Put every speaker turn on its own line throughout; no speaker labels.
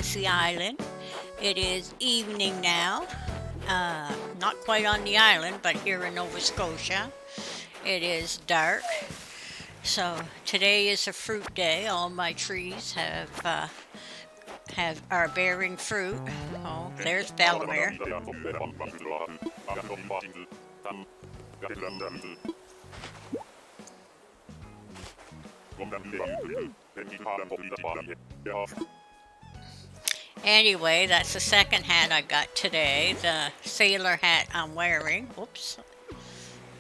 Fantasy Island. It is evening now. Not quite on the island, but here in Nova Scotia. It is dark. So today is a fruit day. All my trees have are bearing fruit. Oh, there's Bellamere. Anyway, that's the second hat I got today. The sailor hat I'm wearing. Whoops.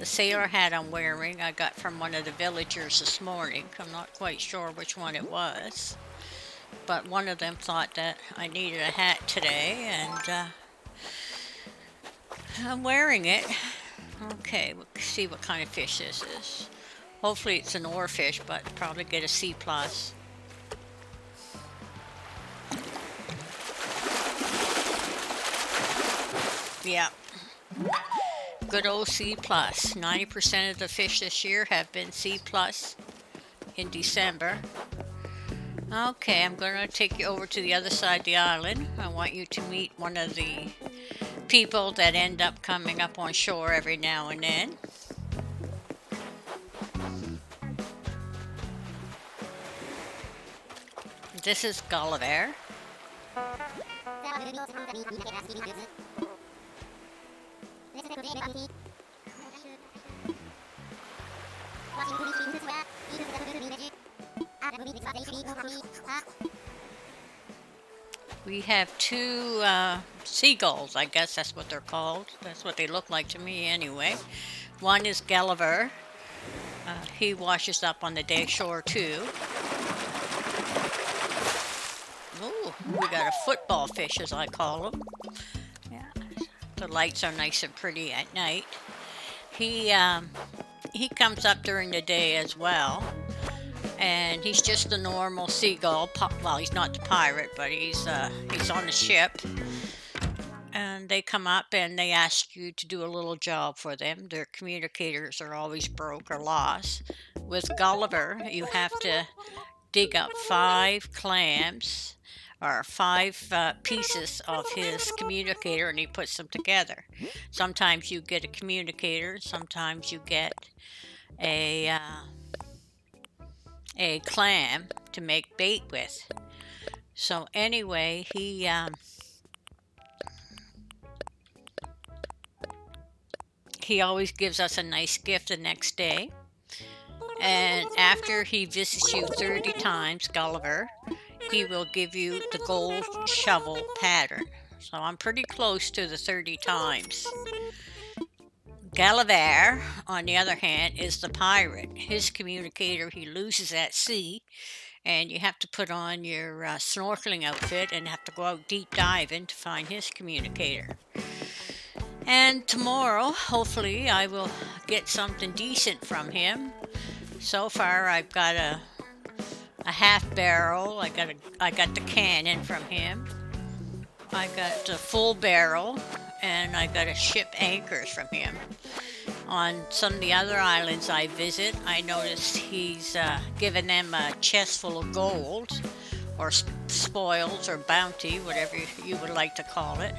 The sailor hat I'm wearing I got from one of the villagers this morning. I'm not quite sure which one it was, but one of them thought that I needed a hat today, and I'm wearing it. Okay, we'll see what kind of fish this is. Hopefully it's an oarfish, but probably get a C plus. Yeah, good old C plus. 90% of the fish this year have been C plus in December. Okay, I'm going to take you over to the other side of the island. I want you to meet one of the people that end up coming up on shore every now and then. This is Gulliver. We have two seagulls, I guess that's what they're called. That's what they look like to me anyway. One is Gulliver. He washes up on the day shore too. Ooh, we got a football fish, as I call him. Yeah, the lights are nice and pretty at night. He comes up during the day as well, and he's just a normal seagull. Well, he's not the pirate, but he's on the ship. And they come up and they ask you to do a little job for them. Their communicators are always broke or lost. With Gulliver, you have to dig up 5 clams or 5 pieces of his communicator, and he puts them together. Sometimes you get a communicator, sometimes you get a clam to make bait with. So anyway, he always gives us a nice gift the next day. And after he visits you 30 times, Gulliver, he will give you the gold shovel pattern. So I'm pretty close to the 30 times. Gulliver, on the other hand, is the pirate. His communicator he loses at sea, and you have to put on your snorkeling outfit and have to go out deep diving to find his communicator. And tomorrow, hopefully, I will get something decent from him. So far, I've got a half barrel. I got the cannon from him. I got a full barrel, and I got a ship anchors from him. On some of the other islands I visit, I noticed he's given them a chest full of gold, or spoils, or bounty, whatever you would like to call it.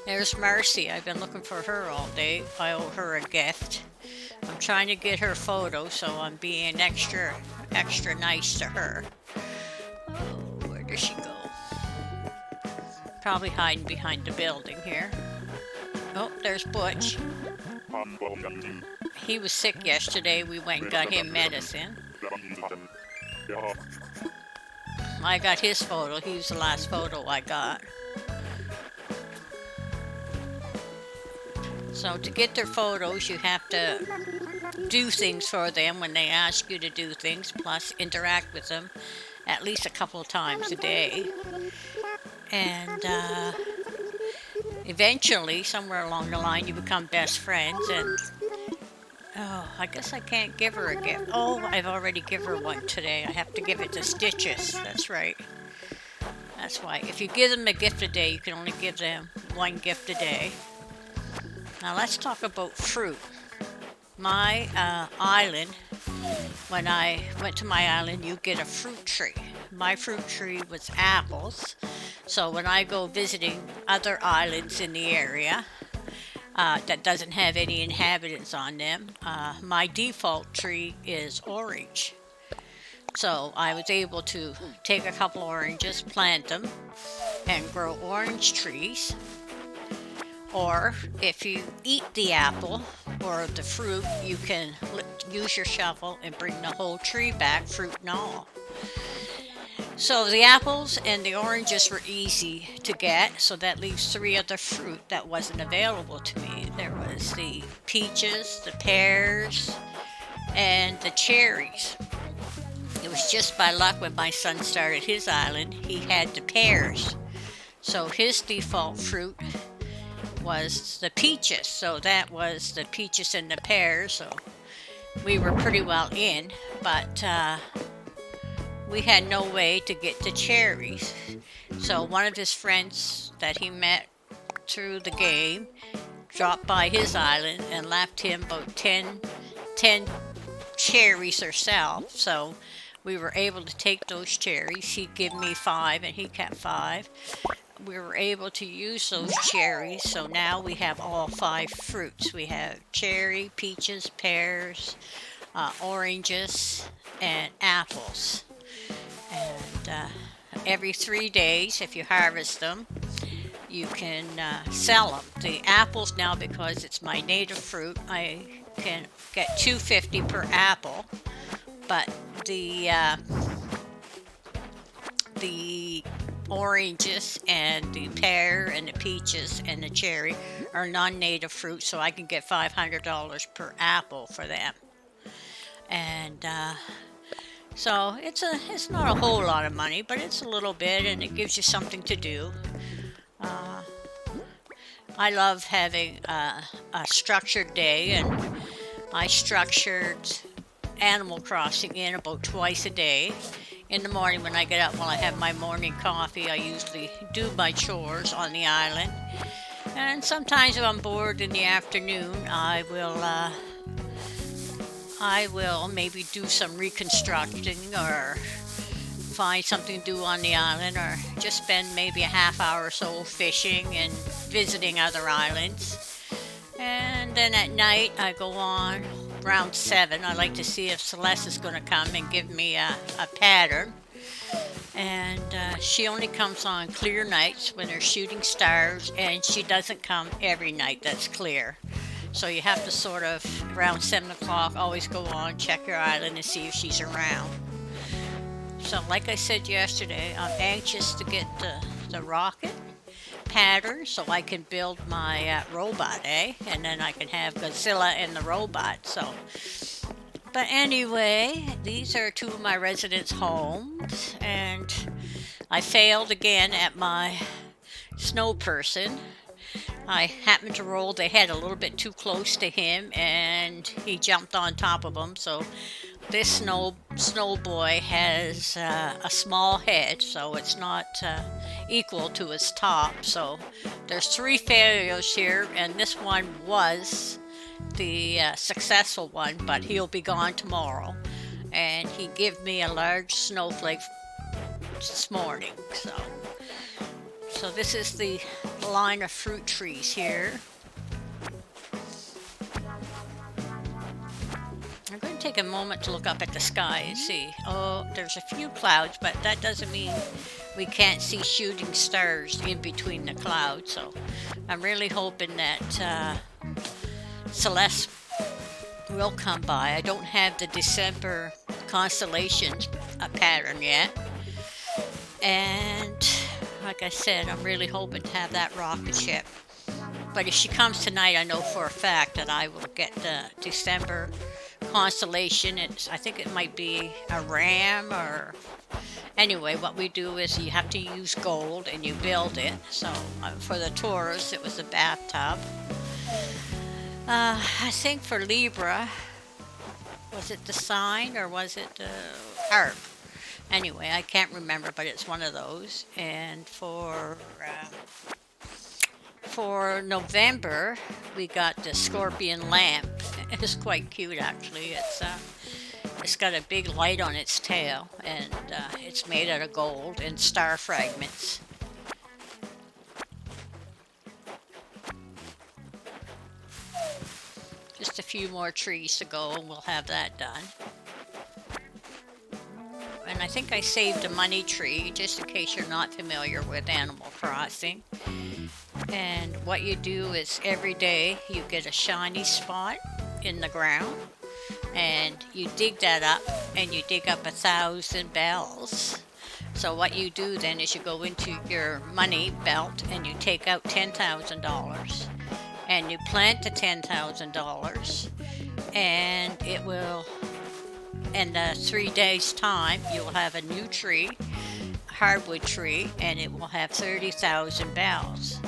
There's Marcy. I've been looking for her all day. I owe her a gift. I'm trying to get her photo, so I'm being extra nice to her. Oh, where does she go? Probably hiding behind the building here. Oh, there's Butch. He was sick yesterday. We went and got him medicine. I got his photo. He was the last photo I got. So to get their photos, you have to do things for them when they ask you to do things, plus interact with them at least a couple of times a day. And eventually, somewhere along the line, you become best friends. And oh, I guess I can't give her a gift. Oh, I've already given her one today. I have to give it to Stitches. That's right. That's why. If you give them a gift a day, you can only give them one gift a day. Now let's talk about fruit. My island, when I went to my island, you get a fruit tree. my fruit tree was apples. So when I go visiting other islands in the area that doesn't have any inhabitants on them, my default tree is orange. So I was able to take a couple oranges, plant them, and grow orange trees. Or if you eat the apple or the fruit, you can use your shovel and bring the whole tree back, fruit and all. So the apples and the oranges were easy to get, so that leaves three other fruit that wasn't available to me. There was the peaches, the pears, and the cherries. It was just by luck when my son started his island, he had the pears. So his default fruit was the peaches. So that was the peaches and the pears. So we were pretty well in, but we had no way to get the cherries. So one of his friends that he met through the game dropped by his island and left him about 10 cherries herself. So we were able to take those cherries. He'd give me 5 and he kept 5. We were able to use those cherries, so now we have all 5 fruits. We have cherry, peaches, pears, oranges, and apples. And every 3 days, if you harvest them, you can sell them. The apples now, because it's my native fruit, I can get $2.50 per apple. But the oranges and the pear and the peaches and the cherry are non-native fruit, so I can get $500 per apple for them. And so it's not a whole lot of money, but it's a little bit, and it gives you something to do. I love having a structured day, and I structured Animal Crossing in about twice a day. In the morning when I get up, while I have my morning coffee, I usually do my chores on the island. And sometimes if I'm bored in the afternoon, I will maybe do some reconstructing or find something to do on the island, or just spend maybe a half hour or so fishing and visiting other islands. And then at night I go on around 7. I like to see if Celeste is going to come and give me a pattern. And she only comes on clear nights when they're shooting stars, and she doesn't come every night that's clear. So you have to sort of, around 7 o'clock, always go on, check your island and see if she's around. So like I said yesterday, I'm anxious to get the rocket pattern so I can build my robot, and then I can have Godzilla and the robot. So, but anyway, these are 2 of my residents' homes, and I failed again at my snow person. I happened to roll the head a little bit too close to him, and he jumped on top of him. So this snow boy has a small head, so it's not equal to his top. So there's 3 failures here, and this one was the successful one, but he'll be gone tomorrow. And he gave me a large snowflake this morning. So this is the line of fruit trees here. I'm going to take a moment to look up at the sky and see. Oh, there's a few clouds, but that doesn't mean we can't see shooting stars in between the clouds. So I'm really hoping that Celeste will come by. I don't have the December constellations pattern yet. And like I said, I'm really hoping to have that rocket ship. But if she comes tonight, I know for a fact that I will get the December constellation. I think it might be a ram, or anyway, what we do is you have to use gold and you build it. So for the tourists, it was a bathtub. I think for Libra, was it the sign or was it the harp? Anyway, I can't remember, but it's one of those. And for November, we got the scorpion lamp. It's quite cute, actually. it's got a big light on its tail, and it's made out of gold and star fragments. Just a few more trees to go and we'll have that done. And I think I saved a money tree just in case you're not familiar with Animal Crossing. And what you do is every day you get a shiny spot in the ground and you dig that up, and you dig up 1,000 bells. So what you do then is you go into your money belt and you take out $10,000 and you plant the $10,000, and it will, in 3 days time, you'll have a new tree, a hardwood tree, and it will have 30,000 bells.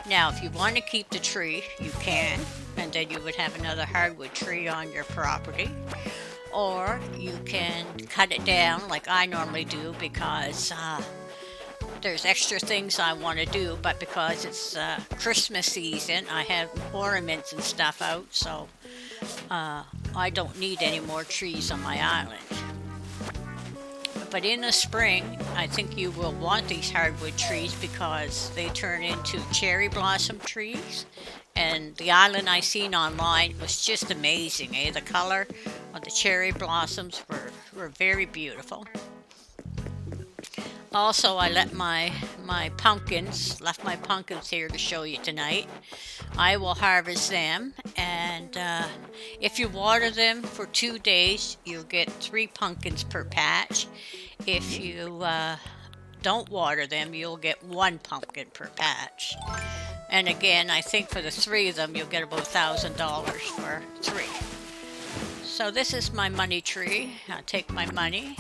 Now, if you want to keep the tree, you can, and then you would have another hardwood tree on your property. Or you can cut it down like I normally do, because there's extra things I want to do, but because it's Christmas season, I have ornaments and stuff out, so I don't need any more trees on my island. But in the spring, I think you will want these hardwood trees because they turn into cherry blossom trees. And the island I seen online was just amazing, eh? The color of the cherry blossoms were very beautiful. Also, I left my pumpkins here to show you tonight. I will harvest them, and if you water them for 2 days, you'll get 3 pumpkins per patch. If you don't water them, you'll get 1 pumpkin per patch. And again, I think for the 3 of them, you'll get about $1,000 for 3. So this is my money tree. I'll take my money.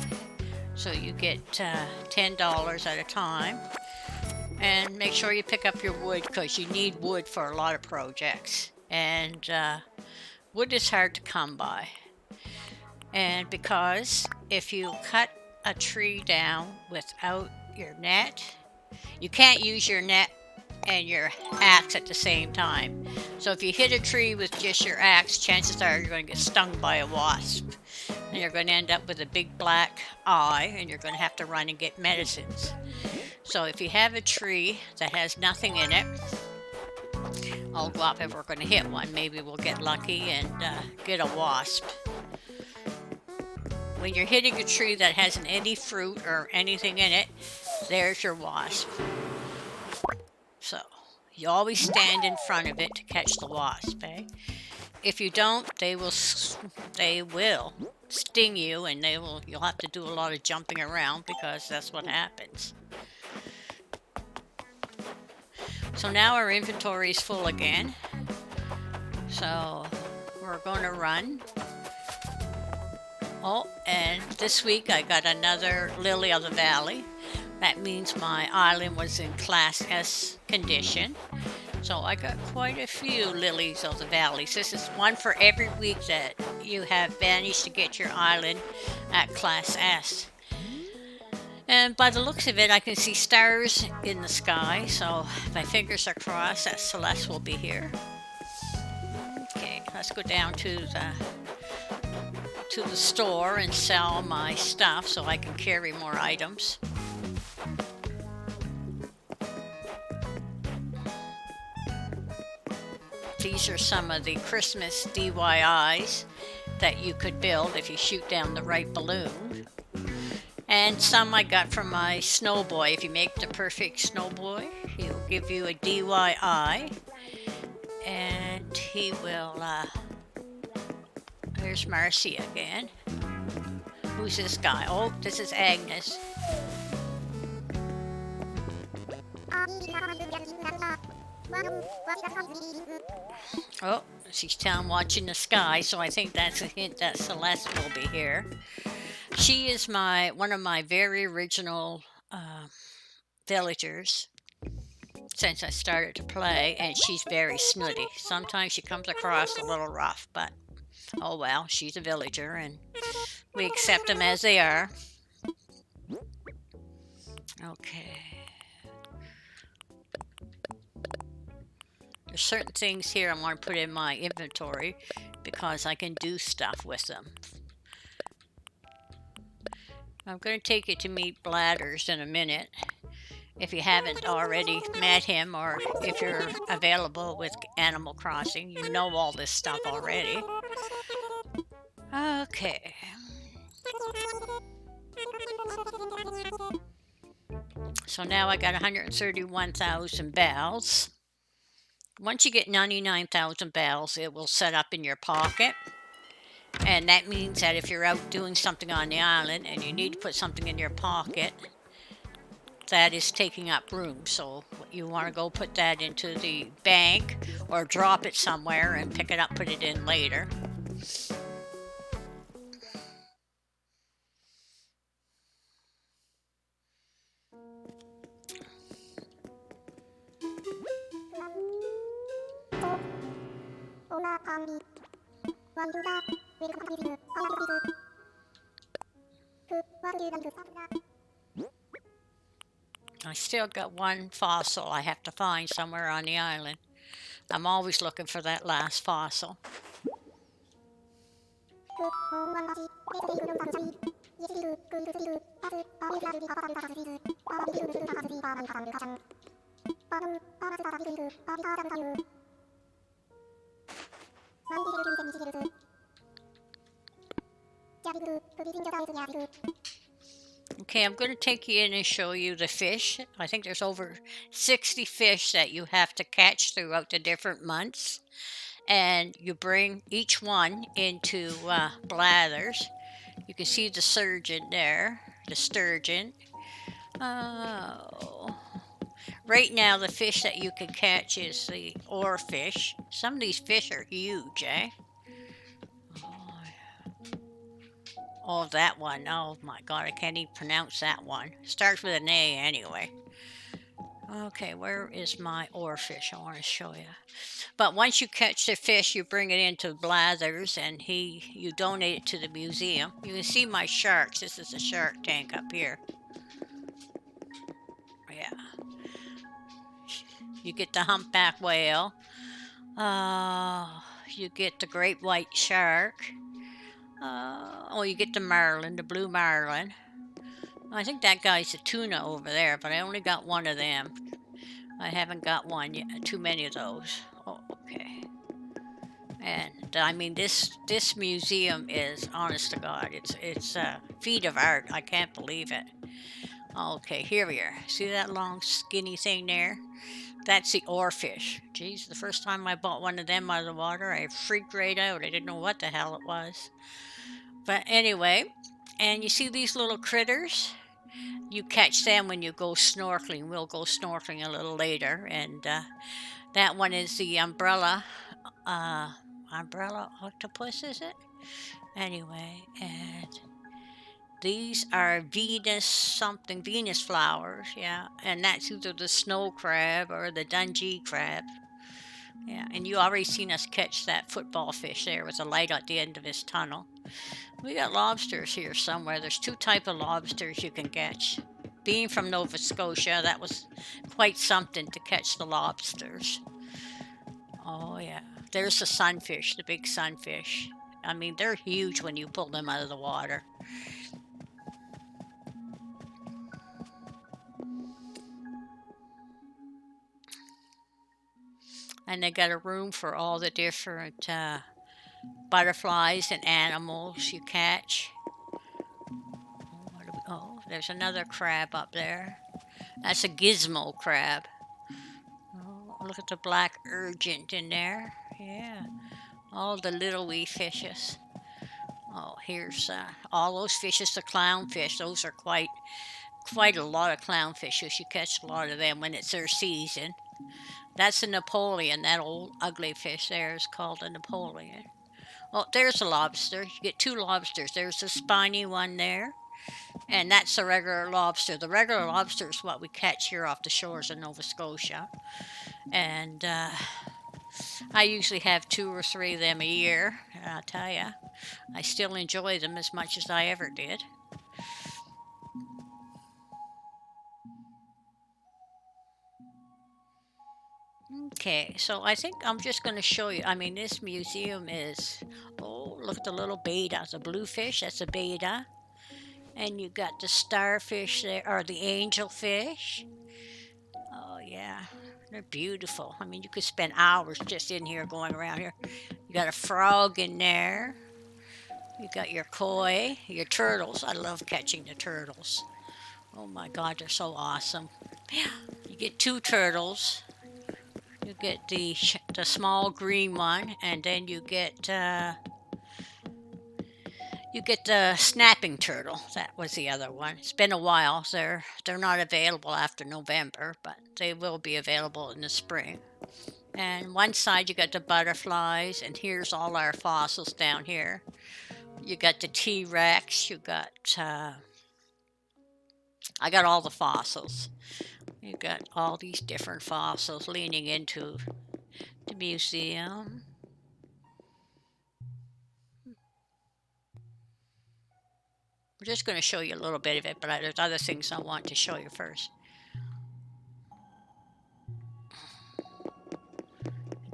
So you get $10 at a time. And make sure you pick up your wood, because you need wood for a lot of projects. And wood is hard to come by. And because if you cut a tree down without your net, you can't use your net and your axe at the same time. So if you hit a tree with just your axe, chances are you're going to get stung by a wasp. And you're going to end up with a big black eye, and you're going to have to run and get medicines. So if you have a tree that has nothing in it, I'll go up if we're going to hit one. Maybe we'll get lucky and get a wasp. When you're hitting a tree that hasn't any fruit or anything in it, there's your wasp. So you always stand in front of it to catch the wasp, eh? If you don't, they will sting you, and you'll have to do a lot of jumping around, because that's what happens. So now our inventory is full again. So we're going to run. Oh, and this week I got another Lily of the Valley. That means my island was in Class S condition. So I got quite a few lilies of the valleys. This is one for every week that you have managed to get your island at Class S. And by the looks of it, I can see stars in the sky. So my fingers are crossed that Celeste will be here. Okay, let's go down to the store and sell my stuff so I can carry more items. These are some of the Christmas DIYs that you could build if you shoot down the right balloon. And some I got from my Snowboy. If you make the perfect Snowboy, he'll give you a DIY. And he will, there's Marcy again. Who's this guy? Oh, this is Agnes. Oh, she's down watching the sky, so I think that's a hint that Celeste will be here. She is one of my very original villagers since I started to play, and she's very snooty. Sometimes she comes across a little rough, but oh well, she's a villager, and we accept them as they are. Okay. There's certain things here I want to put in my inventory because I can do stuff with them. I'm going to take you to meet Bladders in a minute. If you haven't already met him, or if you're available with Animal Crossing, you know all this stuff already. Okay. So now I got 131,000 bells. Once you get 99,000 bells, it will set up in your pocket. And that means that if you're out doing something on the island and you need to put something in your pocket, that is taking up room. So you want to go put that into the bank or drop it somewhere and pick it up, put it in later. I still got one fossil I have to find somewhere on the island. I'm always looking for that last fossil. Okay, I'm going to take you in and show you the fish. I think there's over 60 fish that you have to catch throughout the different months. And you bring each one into bladders. You can see the surgeon there, the sturgeon. Oh. Right now, the fish that you can catch is the oarfish. Some of these fish are huge, eh? Oh, that one. Oh my God, I can't even pronounce that one. Starts with an A anyway. Okay, where is my oarfish? I want to show you. But once you catch the fish, you bring it into Blathers, and you donate it to the museum. You can see my sharks. This is a shark tank up here. Yeah. You get the humpback whale. You get the great white shark. You get the marlin, the blue marlin. I think that guy's a tuna over there, but I only got one of them. I haven't got one yet. Too many of those. Oh, okay. And I mean, this museum is, honest to God, it's a feat of art. I can't believe it. Okay, here we are. See that long skinny thing there? That's the oarfish. Geez, the first time I bought one of them out of the water, I freaked right out. I didn't know what the hell it was. But anyway, and you see these little critters? You catch them when you go snorkeling. We'll go snorkeling a little later. And that one is the umbrella octopus, is it? Anyway, and these are Venus flowers, yeah, and that's either the snow crab or the Dungey crab. Yeah, and you already seen us catch that football fish there with a light at the end of his tunnel. We got lobsters here somewhere. There's two type of lobsters you can catch. Being from Nova Scotia, that was quite something to catch the lobsters. Oh yeah, there's the sunfish, the big sunfish. I mean, they're huge when you pull them out of the water. And they got a room for all the different butterflies and animals you catch. Oh, there's another crab up there. That's a gizmo crab. Oh, look at the black urgent in there. Yeah, all the little wee fishes. Oh, here's all those fishes, the clownfish. Those are quite a lot of clownfishes. You catch a lot of them when it's their season. That's a Napoleon. That old ugly fish there is called a Napoleon. Oh, there's a lobster. You get two lobsters. There's a spiny one there, and that's a regular lobster. The regular lobster is what we catch here off the shores of Nova Scotia. And I usually have 2 or 3 of them a year. And I'll tell you, I still enjoy them as much as I ever did. Okay, so I think I'm just going to show you. I mean, this museum is, oh, look at the little betta. The blue fish, that's a betta. And you got the starfish there, or the angelfish. Oh, yeah. They're beautiful. I mean, you could spend hours just in here going around here. You got a frog in there. You got your koi, your turtles. I love catching the turtles. Oh my God, they're so awesome. You get two turtles. You get the small green one, and then you get the snapping turtle. That was the other one. It's been a while. They're not available after November, but they will be available in the spring. And one side you got the butterflies, and here's all our fossils down here. You got the T-Rex. You got I got all the fossils. You got all these different fossils leaning into the museum. We're just going to show you a little bit of it, but there's other things I want to show you first.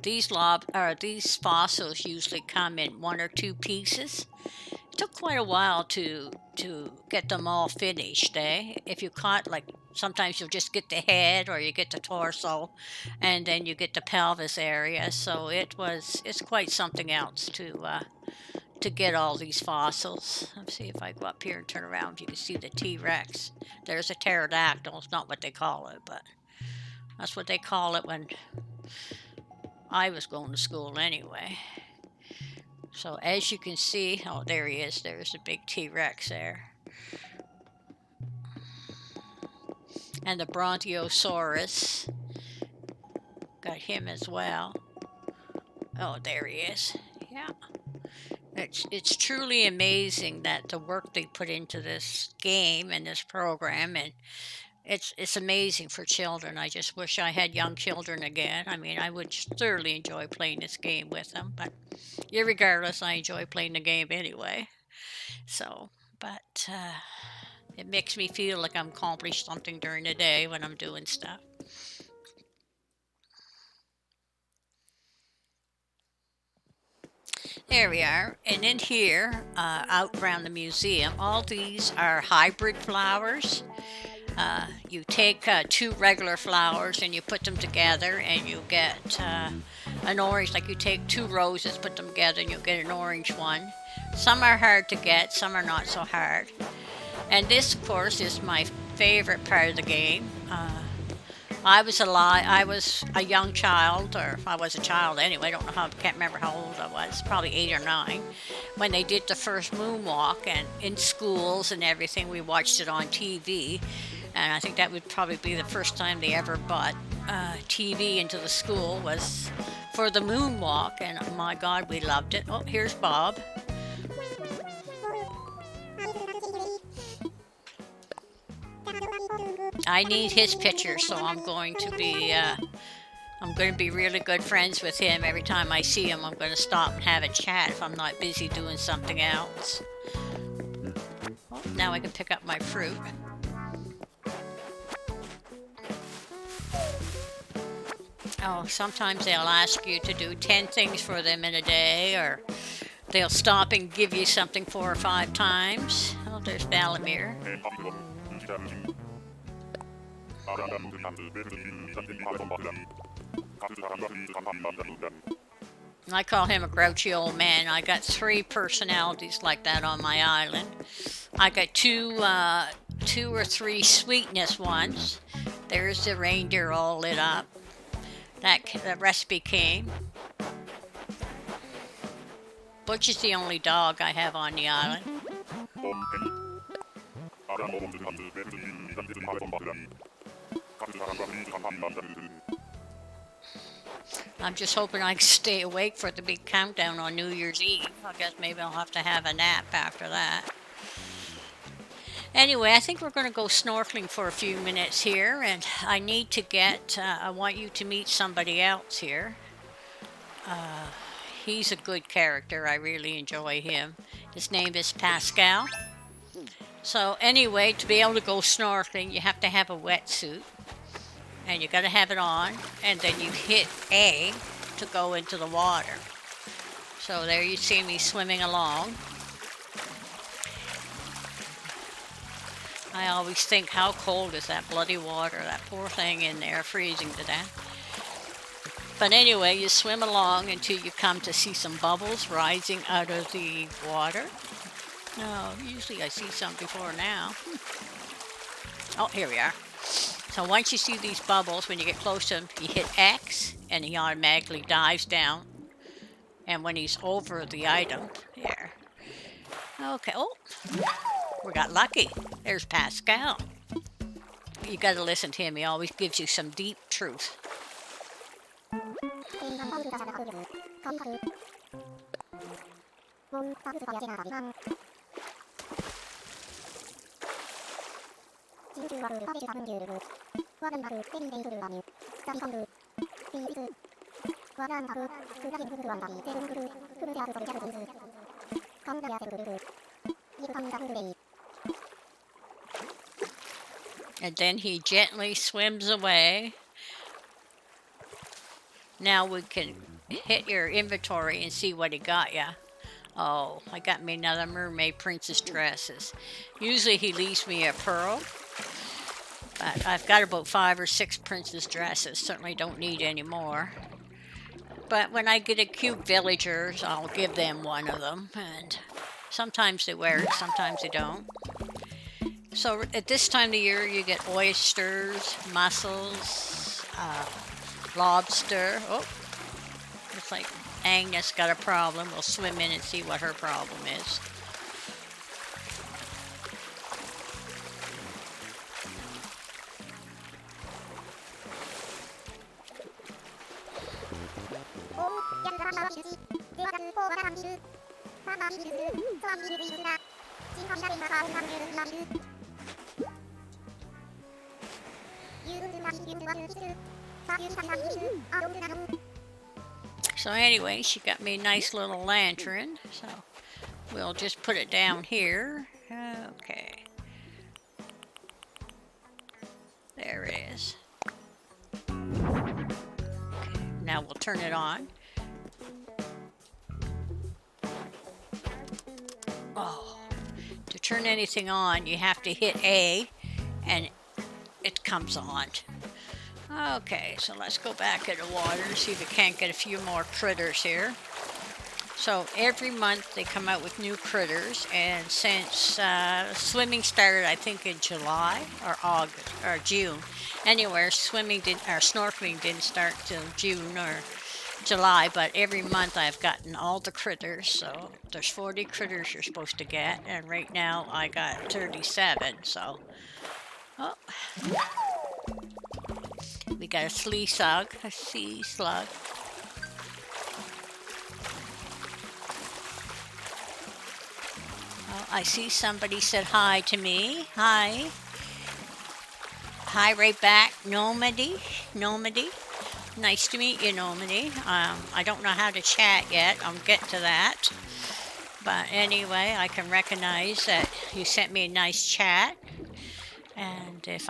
These fossils usually come in one or two pieces. It took quite a while to get them all finished, eh? If you caught, like, sometimes you'll just get the head or you get the torso, and then you get the pelvis area. So it's quite something else to get all these fossils. Let's see if I go up here and turn around. You can see the T-Rex. There's a pterodactyl. It's not what they call it, but that's what they call it when I was going to school anyway. So as you can see, oh, there he is. There's a big T-Rex there. And the Brontosaurus. Got him as well. Oh, there he is. Yeah. It's truly amazing that the work they put into this game and this program, and it's amazing for children. I just wish I had young children again. I mean, I would thoroughly enjoy playing this game with them, but irregardless, I enjoy playing the game anyway. So, but it makes me feel like I'm accomplished something during the day when I'm doing stuff. There we are. And in here, out around the museum, all these are hybrid flowers. You take two regular flowers and you put them together and you get an orange, like you take two roses, put them together and you'll get an orange one. Some are hard to get, some are not so hard. And this, of course, is my favorite part of the game. I was a young child, or I was a child anyway. I don't know how. Can't remember how old I was. Probably 8 or 9, when they did the first moonwalk, and in schools and everything, we watched it on TV. And I think that would probably be the first time they ever brought TV into the school was for the moonwalk. And oh my God, we loved it. Oh, here's Bob. I need his picture, so I'm going to be really good friends with him. Every time I see him, I'm going to stop and have a chat if I'm not busy doing something else. Oh, now I can pick up my fruit. Oh, sometimes they'll ask you to do 10 things for them in a day, or they'll stop and give you something 4 or 5 times. Oh, there's Valimir. I call him a grouchy old man. I got 3 personalities like that on my island. I got two or three sweetness ones. There's the reindeer all lit up. That recipe came. Butch is the only dog I have on the island. I'm just hoping I can stay awake for the big countdown on New Year's Eve. I guess maybe I'll have to have a nap after that. Anyway, I think we're going to go snorkeling for a few minutes here, and I need to I want you to meet somebody else here. He's a good character. I really enjoy him. His name is Pascal. So anyway, to be able to go snorkeling, you have to have a wetsuit. And you got to have it on, and then you hit A to go into the water. So there you see me swimming along. I always think, how cold is that bloody water? That poor thing in there freezing to death. But anyway, you swim along until you come to see some bubbles rising out of the water. No, usually I see some before now. Oh, here we are. So once you see these bubbles, when you get close to him, you hit X and he automatically dives down. And when he's over the item, there. Okay, oh, we got lucky. There's Pascal. You got to listen to him. He always gives you some deep truth. And then he gently swims away. Now we can hit your inventory and see what he got ya. Oh, I got me another mermaid princess dresses. Usually he leaves me a pearl, but I've got about 5 or 6 princess dresses. Certainly don't need any more. But when I get a cute villagers, I'll give them one of them. And sometimes they wear it, sometimes they don't. So at this time of year, you get oysters, mussels, lobster. Oh, looks like Agnes got a problem. We'll swim in and see what her problem is. So anyway, she got me a nice little lantern, so we'll just put it down here. Okay. There it is. Okay, now we'll turn it on. Oh, to turn anything on, you have to hit A, and it comes on. Okay, so let's go back in the water to see if we can't get a few more critters here. So every month they come out with new critters, and since swimming started, I think in July or August or June. Anywhere snorkeling didn't start till June or July, but every month I've gotten all the critters. So there's 40 critters you're supposed to get, and right now I got 37. So, oh. We got a sea slug. Oh, I see somebody said hi to me. Hi. Hi right back, Nomady. Nice to meet you, Nomady. I don't know how to chat yet. I'll get to that. But anyway, I can recognize that you sent me a nice chat. And if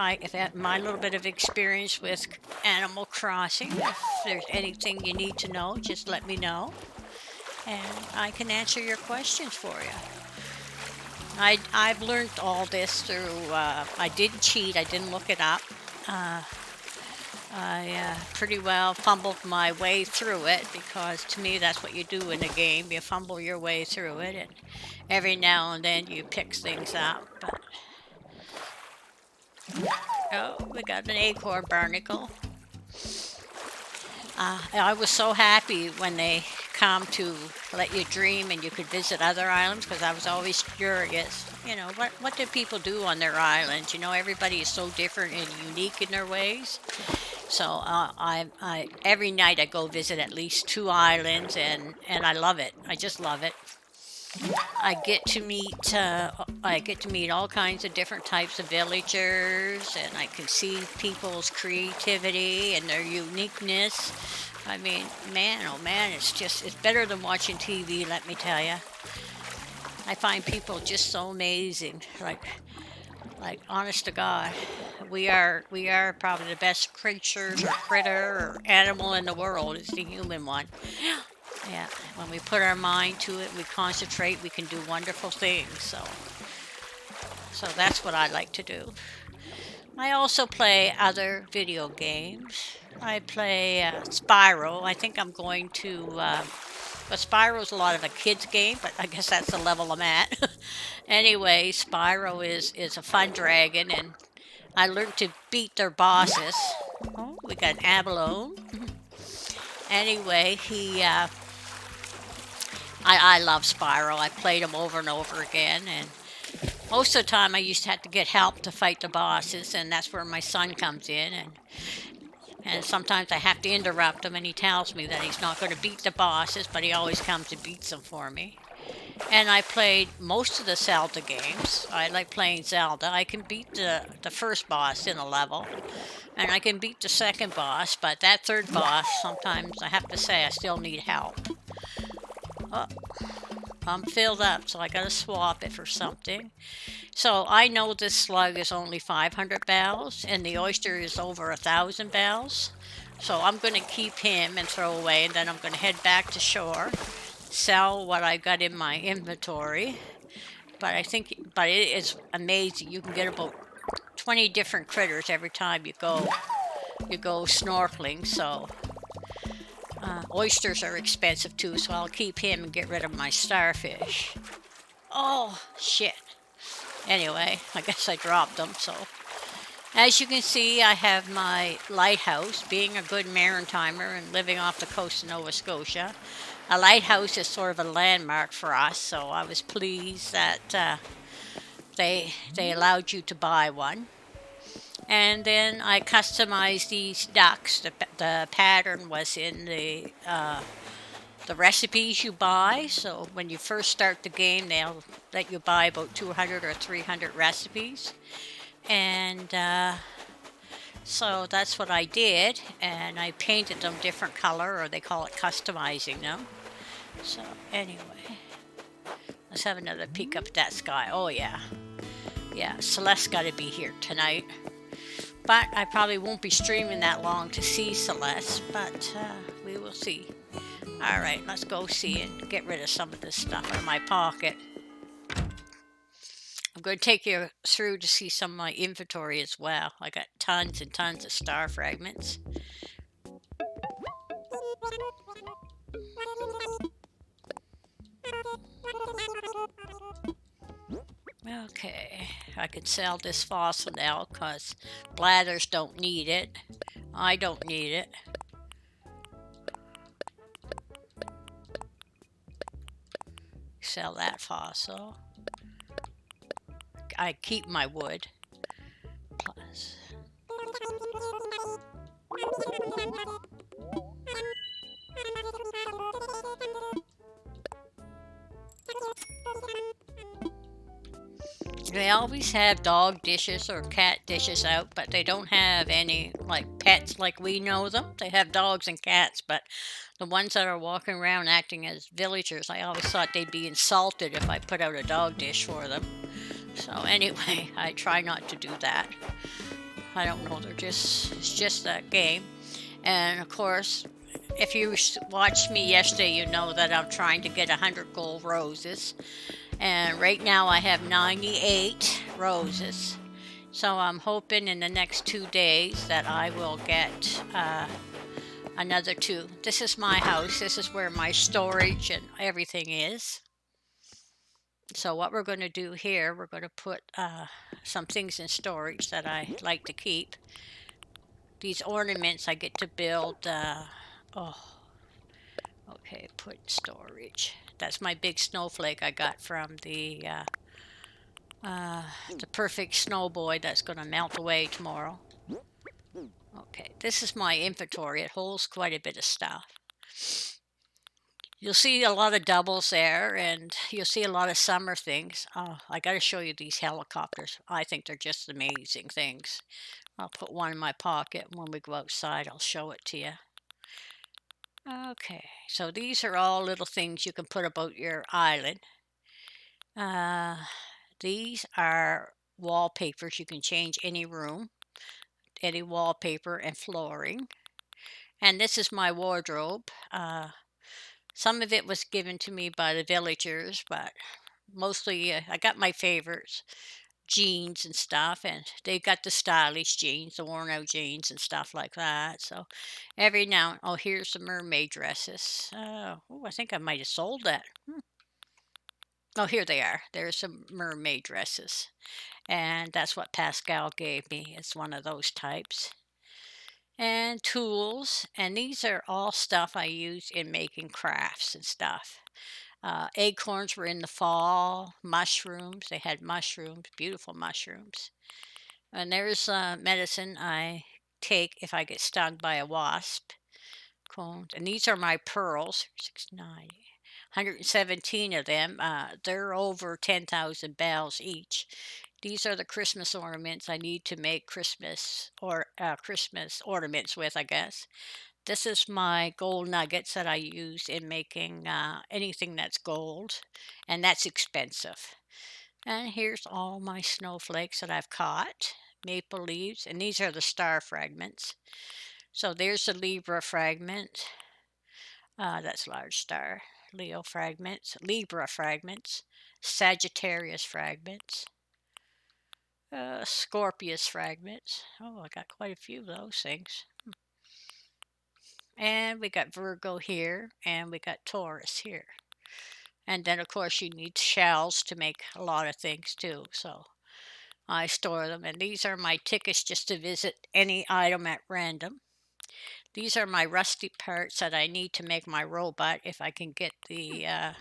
my little bit of experience with Animal Crossing, if there's anything you need to know, just let me know, and I can answer your questions for you. I've learned all this through. I didn't cheat. I didn't look it up. I pretty well fumbled my way through it, because to me that's what you do in a game. You fumble your way through it, and every now and then you pick things up. But oh, we got an acorn barnacle. I was so happy when they come to let you dream and you could visit other islands, because I was always curious. You know, what do people do on their islands? You know, everybody is so different and unique in their ways. So I every night I go visit at least 2 islands, and I love it. I just love it. I get to meet all kinds of different types of villagers, and I can see people's creativity and their uniqueness. I mean, man, oh man, it's better than watching TV, let me tell you. I find people just so amazing. Like honest to God, we are probably the best creatures or critter or animal in the world is the human one. Yeah, when we put our mind to it, we concentrate, we can do wonderful things. So So that's what I like to do. I also play other video games. I play Spyro. I think I'm going to. But Spyro's a lot of a kid's game, but I guess that's the level I'm at. Anyway, Spyro is a fun dragon, and I learned to beat their bosses. Oh, we got an abalone. Anyway, I love Spyro. I played him over and over again, and most of the time I used to have to get help to fight the bosses, and that's where my son comes in, and sometimes I have to interrupt him, and he tells me that he's not going to beat the bosses, but he always comes and beats them for me. And I played most of the Zelda games. I like playing Zelda. I can beat the first boss in a level, and I can beat the second boss, but that third boss, sometimes I have to say I still need help. Oh, I'm filled up, so I gotta swap it for something. So I know this slug is only 500 bells, and the oyster is over 1,000 bells. So I'm gonna keep him and throw away, and then I'm gonna head back to shore, sell what I got in my inventory. But it is amazing. You can get about 20 different critters every time you go snorkeling. So oysters are expensive too, so I'll keep him and get rid of my starfish. Oh shit. Anyway, I guess I dropped them. So as you can see, I have my lighthouse. Being a good maritimer and living off the coast of Nova Scotia, a lighthouse is sort of a landmark for us. So I was pleased that they allowed you to buy one. And then I customized these ducks. The pattern was in the recipes you buy. So when you first start the game, they'll let you buy about 200 or 300 recipes. And so that's what I did. And I painted them different color, or they call it customizing them. So anyway, let's have another peek up at that sky. Oh yeah. Yeah, Celeste's got to be here tonight. But I probably won't be streaming that long to see Celeste, but we will see. All right, let's go see and get rid of some of this stuff out of my pocket. I'm going to take you through to see some of my inventory as well. I got tons and tons of star fragments. Okay, I could sell this fossil now because bladders don't need it. I don't need it. Sell that fossil. I keep my wood. Plus. They always have dog dishes or cat dishes out, but they don't have any like pets like we know them. They have dogs and cats, but the ones that are walking around acting as villagers, I always thought they'd be insulted if I put out a dog dish for them. So anyway, I try not to do that. I don't know, it's just a game. And of course, if you watched me yesterday, you know that I'm trying to get 100 gold roses. And right now I have 98 roses. So I'm hoping in the next 2 days that I will get another two. This is my house. This is where my storage and everything is. So what we're going to do here, we're going to put some things in storage that I like to keep. These ornaments I get to build. Oh, okay, put storage. That's my big snowflake I got from the perfect snow boy that's going to melt away tomorrow. Okay, this is my inventory. It holds quite a bit of stuff. You'll see a lot of doubles there, and you'll see a lot of summer things. Oh, I got to show you these helicopters. I think they're just amazing things. I'll put one in my pocket. When we go outside, I'll show it to you. Okay, so these are all little things you can put about your island. These are wallpapers. You can change any room, any wallpaper and flooring. And this is my wardrobe. Some of it was given to me by the villagers, but mostly I got my favorites. jeans and stuff, and they got the stylish jeans, the worn out jeans and stuff like that. So every now, oh, here's the mermaid dresses. Oh, I think I might have sold that. Oh, here they are. There's some mermaid dresses, and that's what Pascal gave me. It's one of those types. And tools, and these are all stuff I use in making crafts and stuff. Acorns were in the fall, mushrooms, they had mushrooms, beautiful mushrooms. And there's medicine I take if I get stung by a wasp. Cones. And these are my pearls, 69, 117 of them. They're over 10,000 bells each. These are the Christmas ornaments I need to make Christmas ornaments with, I guess. This is my gold nuggets that I use in making anything that's gold, and that's expensive. And here's all my snowflakes that I've caught, maple leaves, and these are the star fragments. So there's the Libra fragment. That's large star. Leo fragments, Libra fragments, Sagittarius fragments, Scorpius fragments. Oh, I got quite a few of those things. And we got Virgo here, and we got Taurus here. And then, of course, you need shells to make a lot of things too. So I store them. And these are my tickets just to visit any item at random. These are my rusty parts that I need to make my robot if I can get what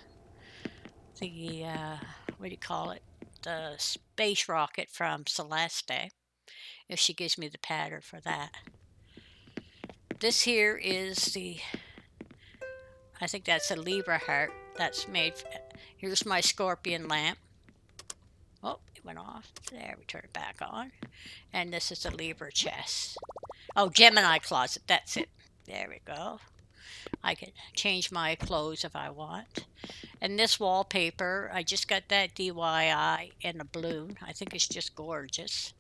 do you call it? The space rocket from Celeste, if she gives me the pattern for that. This here is I think that's a Libra heart that's made. Here's my scorpion lamp. Oh, it went off. There, we turn it back on. And this is a Libra chest. Oh, Gemini closet. That's it. There we go. I can change my clothes if I want. And this wallpaper, I just got that DIY in a balloon. I think it's just gorgeous.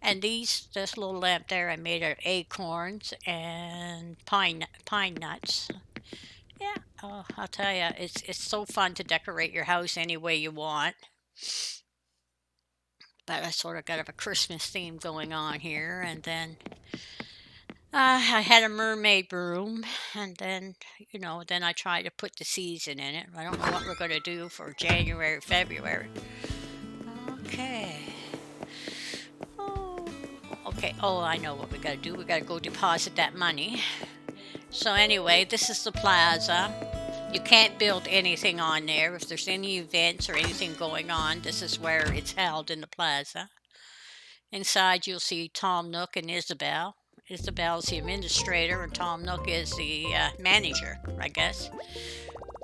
And this little lamp there, I made out of acorns and pine nuts. Yeah, oh, I'll tell you, it's so fun to decorate your house any way you want. But I sort of got a Christmas theme going on here, and then I had a mermaid broom, and then then I tried to put the season in it. I don't know what we're going to do for January, February. Okay. Oh, okay. Oh, I know what we got to do. We got to go deposit that money. So anyway, this is the plaza. You can't build anything on there. If there's any events or anything going on, this is where it's held in the plaza. Inside, you'll see Tom Nook and Isabel. Isabel's the administrator, and Tom Nook is the manager, I guess.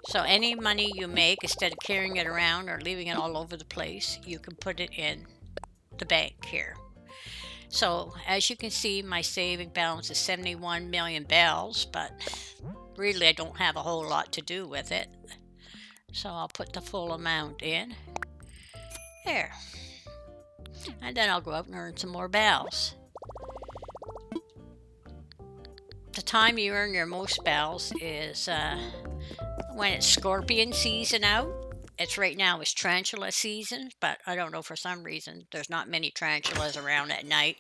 So any money you make, instead of carrying it around or leaving it all over the place, you can put it in the bank here. So as you can see, my saving balance is 71 million bells, but really I don't have a whole lot to do with it. So I'll put the full amount in. There. And then I'll go out and earn some more bells. The time you earn your most bells is when it's scorpion season out. It's right now it's tarantula season, but I don't know, for some reason there's not many tarantulas around at night.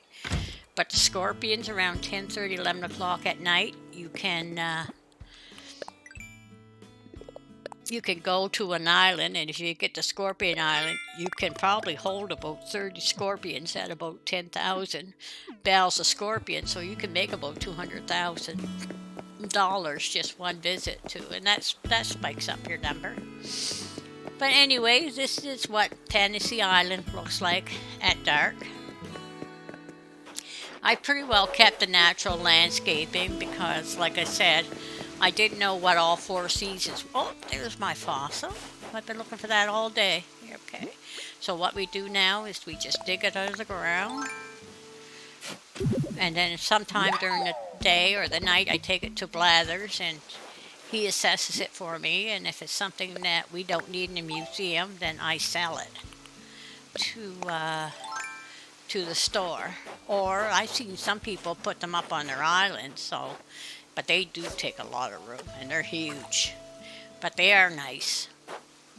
But the scorpions around 10:30, 11 o'clock at night, you can go to an island, and if you get to Scorpion Island, you can probably hold about 30 scorpions at about 10,000 bells a scorpion, so you can make about $200,000 just one visit to, and that spikes up your number. But anyway, this is what Fantasy Island looks like at dark. I pretty well kept the natural landscaping because, like I said, I didn't know what all 4 seasons. Oh, there's my fossil. I've been looking for that all day. Okay. So what we do now is we just dig it out of the ground. And then sometime during the day or the night, I take it to Blathers, and he assesses it for me. And if it's something that we don't need in a museum, then I sell it to the store. Or I've seen some people put them up on their island, but they do take a lot of room, and they're huge. But they are nice.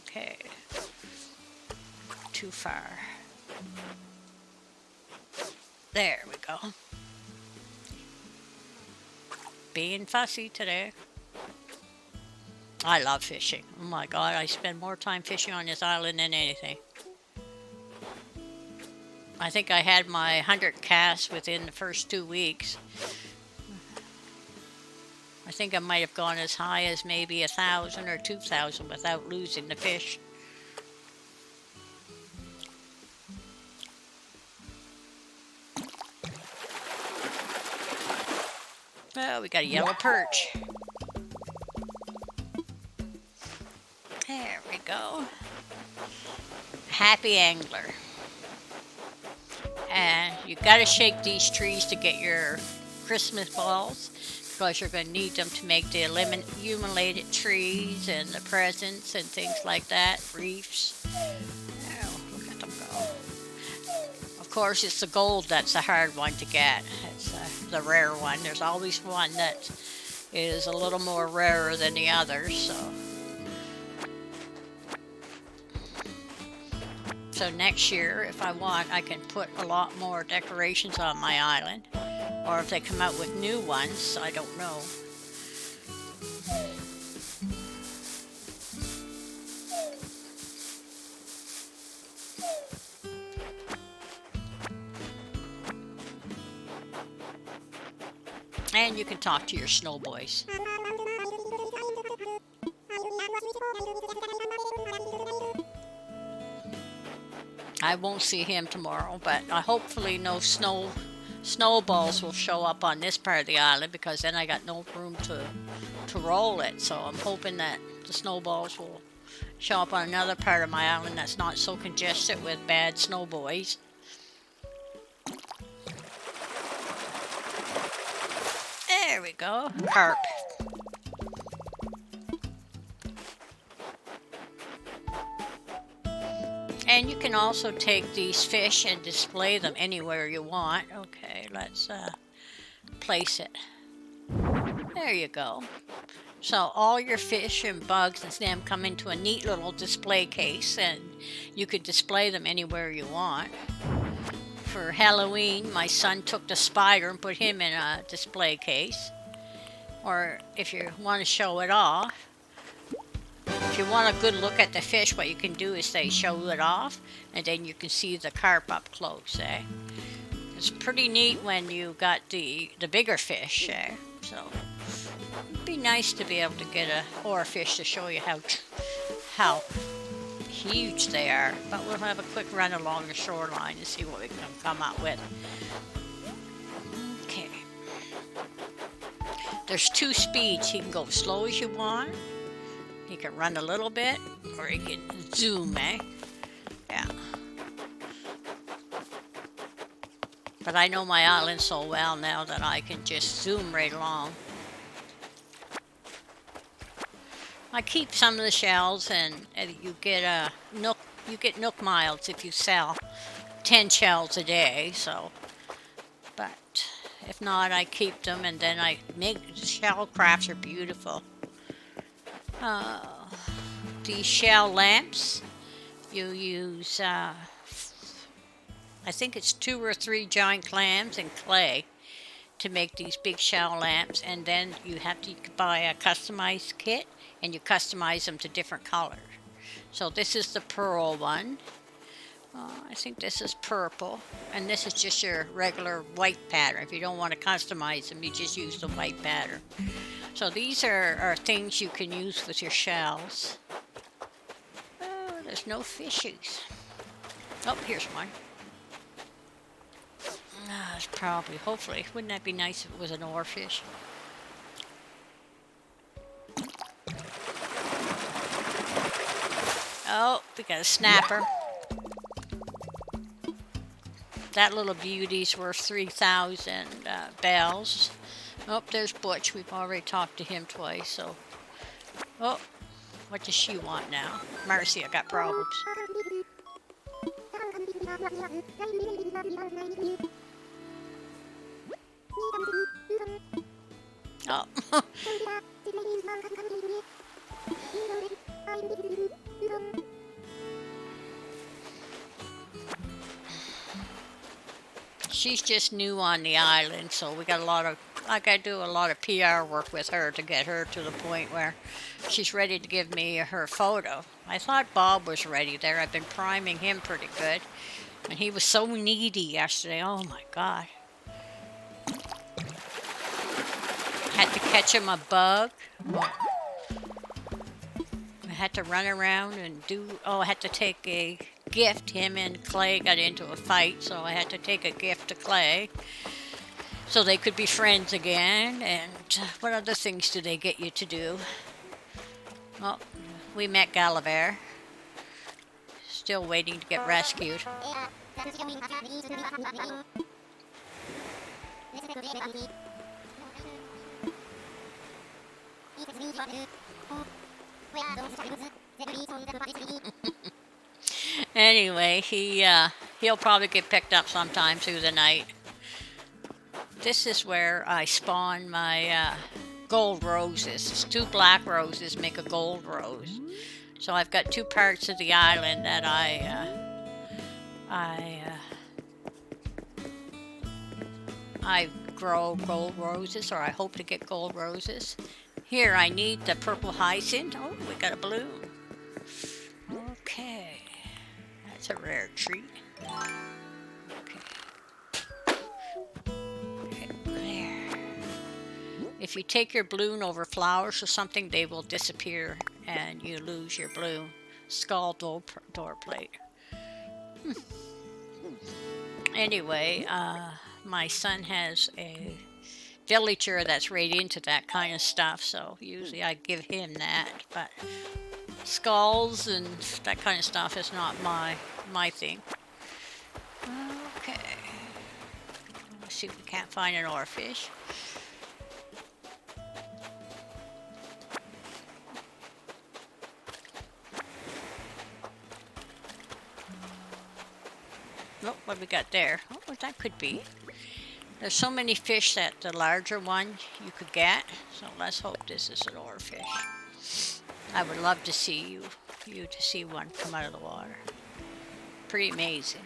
Okay. Too far. There we go. Being fussy today. I love fishing. Oh my God, I spend more time fishing on this island than anything. I think I had my 100 casts within the first 2 weeks. I think I might have gone as high as maybe 1,000 or 2,000 without losing the fish. Oh, we got a yellow perch. There we go. Happy angler. And you got to shake these trees to get your Christmas balls, because you're going to need them to make the illuminated trees and the presents and things like that, wreaths. Oh, look at them go. Of course, it's the gold that's the hard one to get. It's the rare one. There's always one that is a little more rarer than the others, So next year, if I want, I can put a lot more decorations on my island. Or if they come out with new ones, I don't know. And you can talk to your snow boys. I won't see him tomorrow, but hopefully no snowballs will show up on this part of the island, because then I got no room to roll it. So I'm hoping that the snowballs will show up on another part of my island that's not so congested with bad snow boys. There we go. Carp. And you can also take these fish and display them anywhere you want. Okay, let's place it. There you go. So all your fish and bugs and them come into a neat little display case, and you could display them anywhere you want. For Halloween, my son took the spider and put him in a display case. Or if you want to show it off, if you want a good look at the fish, what you can do is say show it off, and then you can see the carp up close. It's pretty neat when you got the bigger fish. So it'd be nice to be able to get a oarfish to show you how huge they are. But we'll have a quick run along the shoreline to see what we can come up with. Okay. There's 2 speeds. You can go slow as you want. You can run a little bit, or you can zoom, Yeah. But I know my island so well now that I can just zoom right along. I keep some of the shells, and you get nook miles if you sell 10 shells a day. So, but if not, I keep them, and then I make the shell crafts are beautiful. These shell lamps, you use, I think it's 2 or 3 giant clams and clay to make these big shell lamps, and then you have to buy a customized kit, and you customize them to different colors. So this is the pearl one. I think this is purple, and this is just your regular white pattern. If you don't want to customize them, you just use the white pattern. So these are things you can use with your shells. Oh, there's no fishies. Oh, here's one. It's probably, hopefully, wouldn't that be nice if it was an oarfish? Oh, we got a snapper. That little beauty's worth 3,000 bells. Oh, there's Butch. We've already talked to him twice, so... Oh, what does she want now? Marcy, I got problems. Oh. She's just new on the island, so we got a lot of, I got to do a lot of PR work with her to get her to the point where she's ready to give me her photo. I thought Bob was ready there. I've been priming him pretty good, and he was so needy yesterday. Oh my God. Had to catch him a bug. I had to run around and do, oh, I had to take a gift. Him and Clay got into a fight, so I had to take a gift to Clay so they could be friends again. And what other things do they get you to do? Well, we met Gulliver. Still waiting to get rescued. Anyway, he'll probably get picked up sometime through the night. This is where I spawn my gold roses. It's 2 black roses make a gold rose. So I've got 2 parts of the island that I grow gold roses, or I hope to get gold roses. Here, I need the purple hyacinth. Oh, we got a bloom. Okay, that's a rare treat. Okay, there. If you take your bloom over flowers or something, they will disappear and you lose your bloom. Skull door plate. Anyway, my son has a villager that's right into that kind of stuff, so usually I give him that, but skulls and that kind of stuff is not my thing. Okay. Let's see if we can't find an oarfish. Oh, what we got there? Oh, what that could be. There's so many fish that the larger one you could get, so let's hope this is an oarfish. I would love to see you to see one come out of the water. Pretty amazing.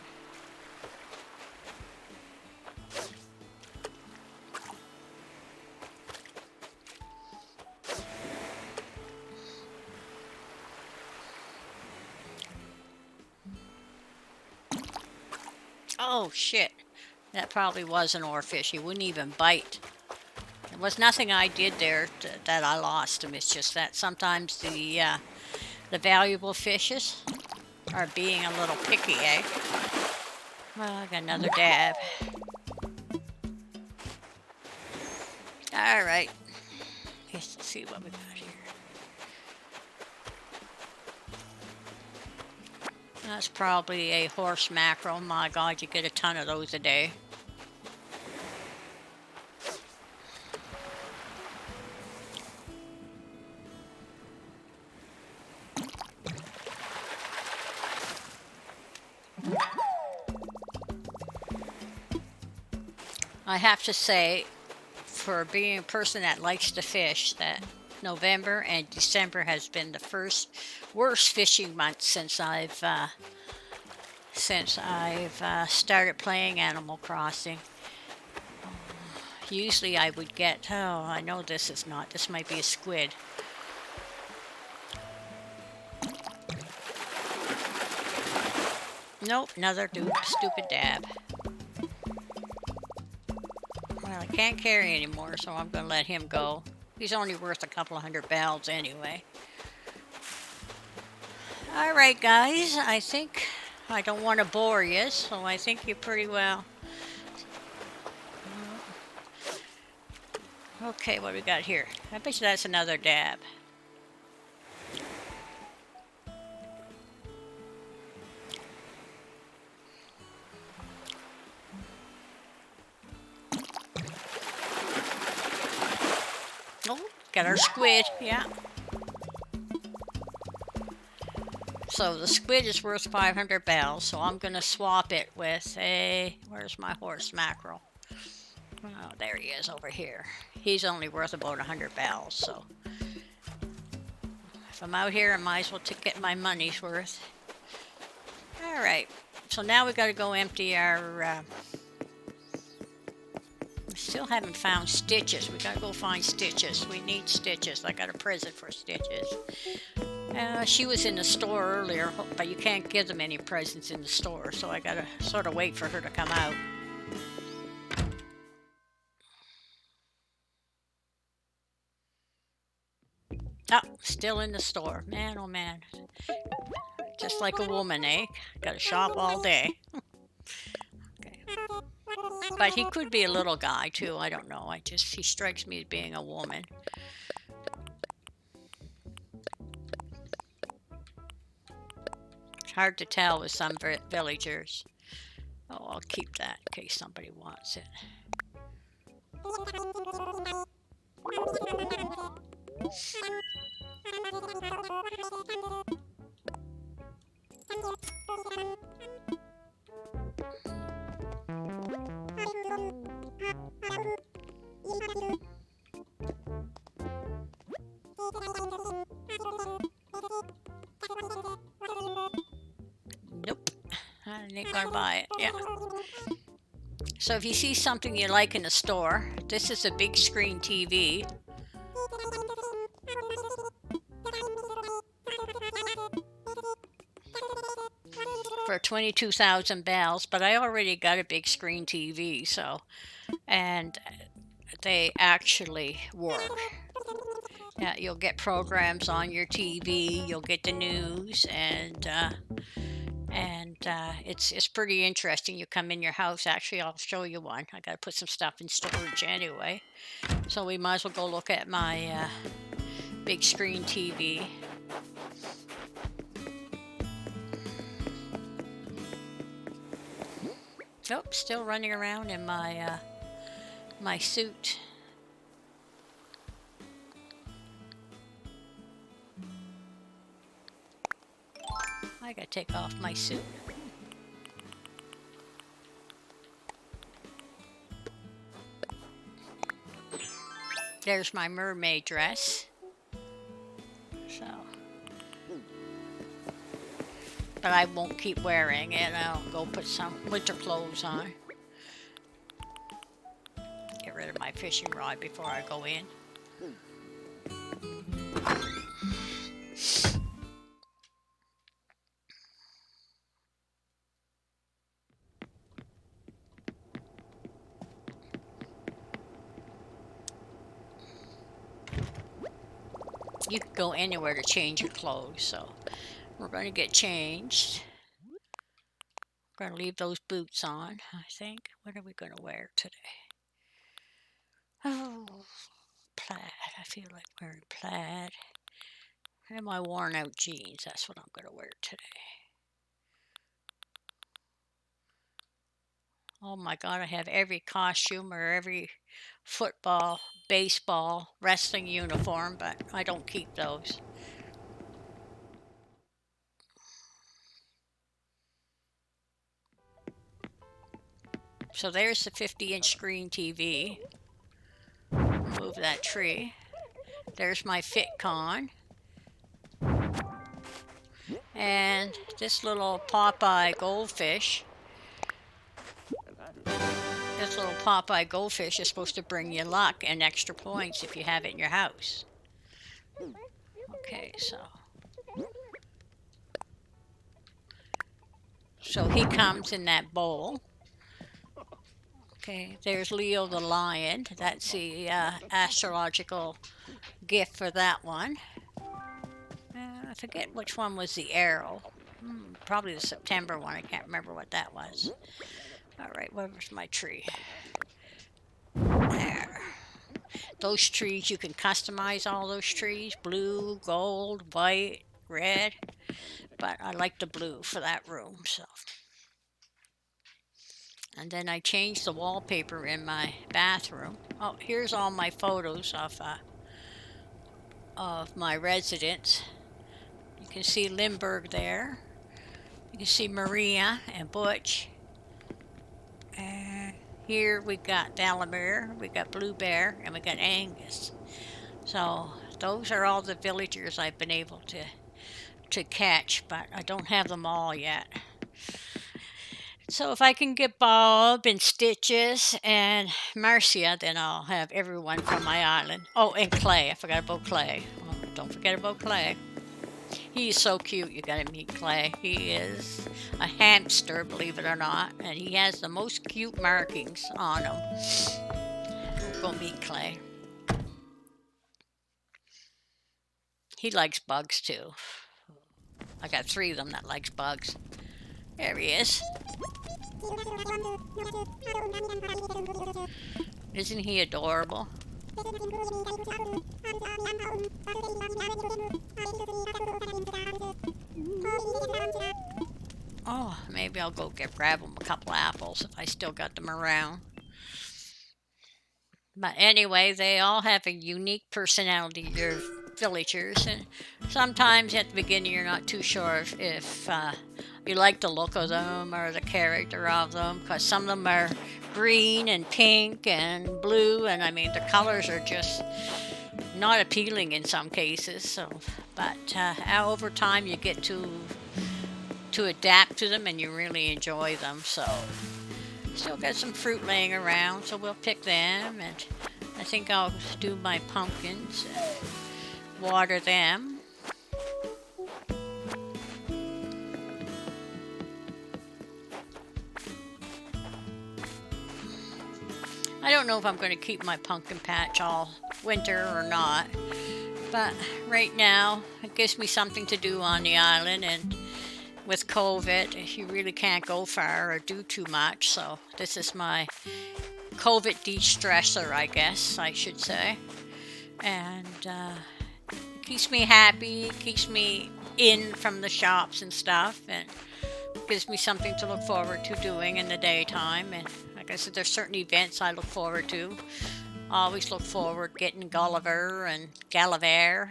Oh shit, that probably was an oarfish. He wouldn't even bite. There was nothing I did there that I lost him. It's just that sometimes the valuable fishes are being a little picky, eh? Well, I got another dab. All right, let's see what we got here. That's probably a horse mackerel. My God, you get a ton of those a day. I have to say, for being a person that likes to fish, that November and December has been the first worst fishing month since I've started playing Animal Crossing. Usually I would get, oh, I know this is not, this might be a squid. Nope, another stupid dab. Well, I can't carry anymore, so I'm going to let him go. He's only worth a couple of $100 anyway. All right, guys, I think I don't want to bore you, so I think you're pretty well. Okay, what do we got here? I bet you that's another dab. Oh, got our squid, yeah. So the squid is worth $500, so I'm going to swap it with a, where's my horse mackerel? Oh, there he is over here. He's only worth about $100, so if I'm out here, I might as well get my money's worth. All right, so now we got to go empty our Still haven't found Stitches. We gotta go find Stitches. We need Stitches. I got a present for Stitches. She was in the store earlier, but you can't give them any presents in the store, so I gotta sort of wait for her to come out. Oh, still in the store. Man, oh man. Just like a woman, eh? Gotta shop all day. Okay. But he could be a little guy too. I don't know. He strikes me as being a woman. It's hard to tell with some villagers. Oh, I'll keep that in case somebody wants it. Nope, I ain't gonna buy it. Yeah. So if you see something you like in the store, this is a big screen TV. For 22,000 bells, but I already got a big screen TV, so, and they actually work. Yeah, you'll get programs on your TV, you'll get the news, and it's pretty interesting. You come in your house. Actually, I'll show you one. I got to put some stuff in storage anyway, so we might as well go look at my big screen TV. Oh, still running around in my my suit. I gotta take off my suit. There's my mermaid dress. So, but I won't keep wearing it. I'll go put some winter clothes on. Get rid of my fishing rod before I go in. You can go anywhere to change your clothes, so we're going to get changed. We're going to leave those boots on, I think. What are we going to wear today? Oh, plaid. I feel like wearing plaid. And my worn out jeans. That's what I'm going to wear today. Oh my God, I have every costume or every football, baseball, wrestling uniform, but I don't keep those. So there's the 50-inch screen TV. Move that tree. There's my FitCon. And this little Popeye goldfish. This little Popeye goldfish is supposed to bring you luck and extra points if you have it in your house. Okay, so he comes in that bowl. Okay, there's Leo the lion. That's the astrological gift for that one. I forget which one was the arrow. Probably the September one. I can't remember what that was. All right, where's my tree? There. Those trees, you can customize all those trees. Blue, gold, white, red. But I like the blue for that room, so. And then I changed the wallpaper in my bathroom. Oh, here's all my photos of my residence. You can see Lindbergh there. You can see Maria and Butch. Here we got Valamir, we got Blue Bear, and we got Angus. So those are all the villagers I've been able to catch, but I don't have them all yet. So if I can get Bob and Stitches and Marcia, then I'll have everyone from my island. Oh, and Clay. I forgot about Clay. Oh, don't forget about Clay. He's so cute. You gotta meet Clay. He is a hamster, believe it or not, and he has the most cute markings on him. Go meet Clay. He likes bugs too. I got 3 of them that likes bugs. There he is. Isn't he adorable? Oh, maybe I'll go grab him a couple apples if I still got them around. But anyway, they all have a unique personality, your villagers, and sometimes at the beginning you're not too sure if you like the look of them or the character of them, because some of them are green and pink and blue, and I mean the colors are just not appealing in some cases. So, but over time you get to adapt to them and you really enjoy them. So still got some fruit laying around, so we'll pick them, and I think I'll do my pumpkins and water them. I don't know if I'm going to keep my pumpkin patch all winter or not, but right now it gives me something to do on the island, and with COVID, you really can't go far or do too much, so this is my COVID de-stressor, I guess I should say. And it keeps me happy, keeps me in from the shops and stuff, and gives me something to look forward to doing in the daytime. And like I said, there's certain events I look forward to. I always look forward getting Gulliver and Gulliver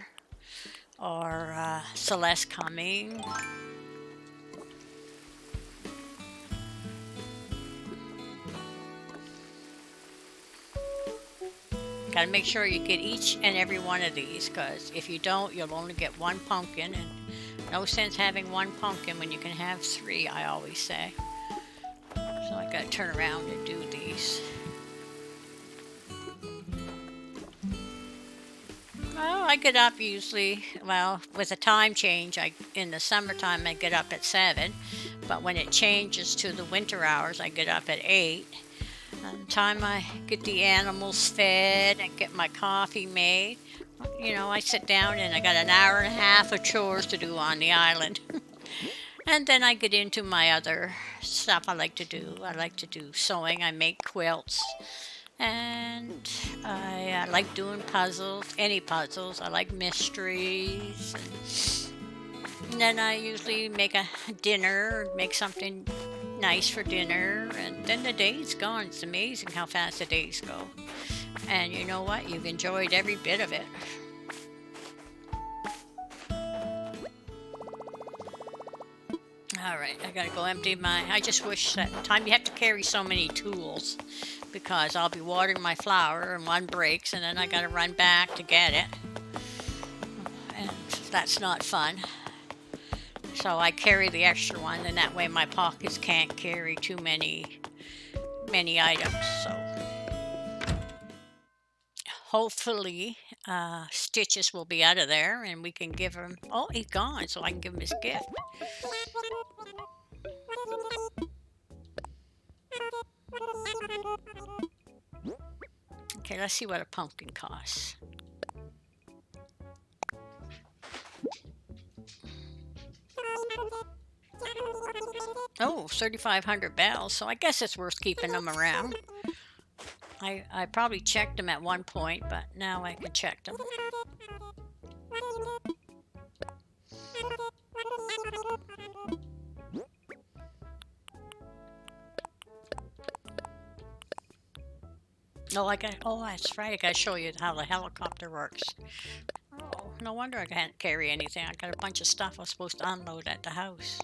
or Celeste coming. Got to make sure you get each and every one of these, because if you don't, you'll only get 1 pumpkin, and no sense having 1 pumpkin when you can have 3, I always say. So I got to turn around and do these. Well, I get up usually, well, with a time change, in the summertime I get up at 7, but when it changes to the winter hours, I get up at 8. By the time I get the animals fed and get my coffee made, I sit down and I got an hour and a half of chores to do on the island. And then I get into my other stuff I like to do. I like to do sewing. I make quilts. And I like doing puzzles, any puzzles. I like mysteries. And then I usually make a dinner, make something nice for dinner, and then the day's gone. It's amazing how fast the days go. And you know what? You've enjoyed every bit of it. All right, I gotta go empty I just wish that time you have to carry so many tools, because I'll be watering my flower and one breaks and then I gotta run back to get it. And that's not fun. So I carry the extra one, and that way my pockets can't carry too many items. So hopefully Stitches will be out of there and we can give him, oh, he's gone, so I can give him his gift. Okay, let's see what a pumpkin costs. Oh, 3,500 bells, so I guess it's worth keeping them around. I probably checked them at one point, but now I can check them. Oh, that's right. I gotta show you how the helicopter works. Oh, no wonder I can't carry anything. I got a bunch of stuff I was supposed to unload at the house.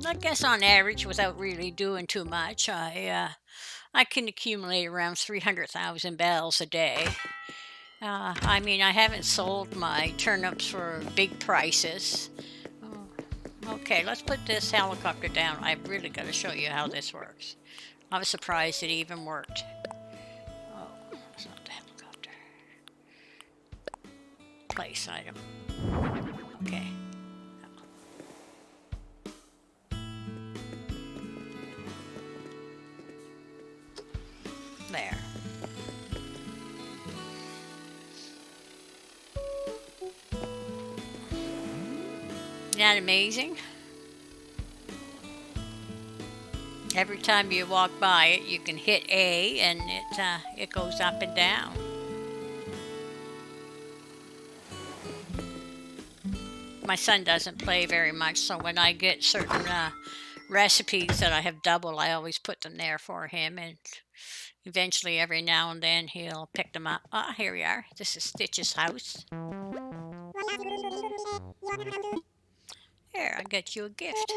I guess on average, without really doing too much, I can accumulate around 300,000 bells a day. I mean, I haven't sold my turnips for big prices. Oh, okay, let's put this helicopter down. I've really got to show you how this works. I was surprised it even worked. Oh, it's not the helicopter. Place item. Okay. There. Isn't that amazing? Every time you walk by it, you can hit A and it goes up and down. My son doesn't play very much, so when I get certain recipes that I have double, I always put them there for him, and eventually every now and then he'll pick them up. Ah, here we are. This is Stitch's house. Here, I got you a gift.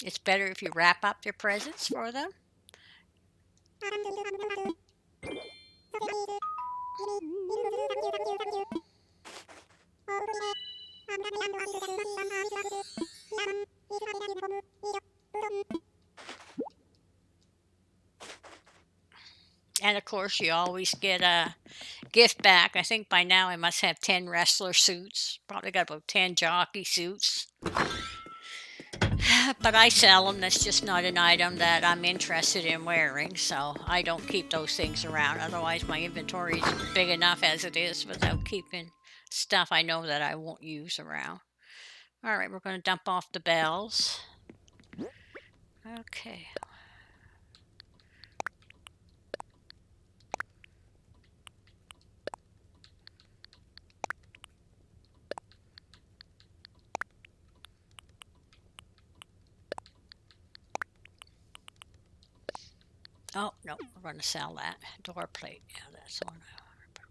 It's better if you wrap up your presents for them. And of course, you always get a gift back. I think by now I must have 10 wrestler suits. Probably got about 10 jockey suits. But I sell them. That's just not an item that I'm interested in wearing, so I don't keep those things around. Otherwise, my inventory is big enough as it is without keeping stuff I know that I won't use around. All right, we're going to dump off the bells. Okay. Oh, no, we're going to sell that. Door plate. Yeah, that's the one I want to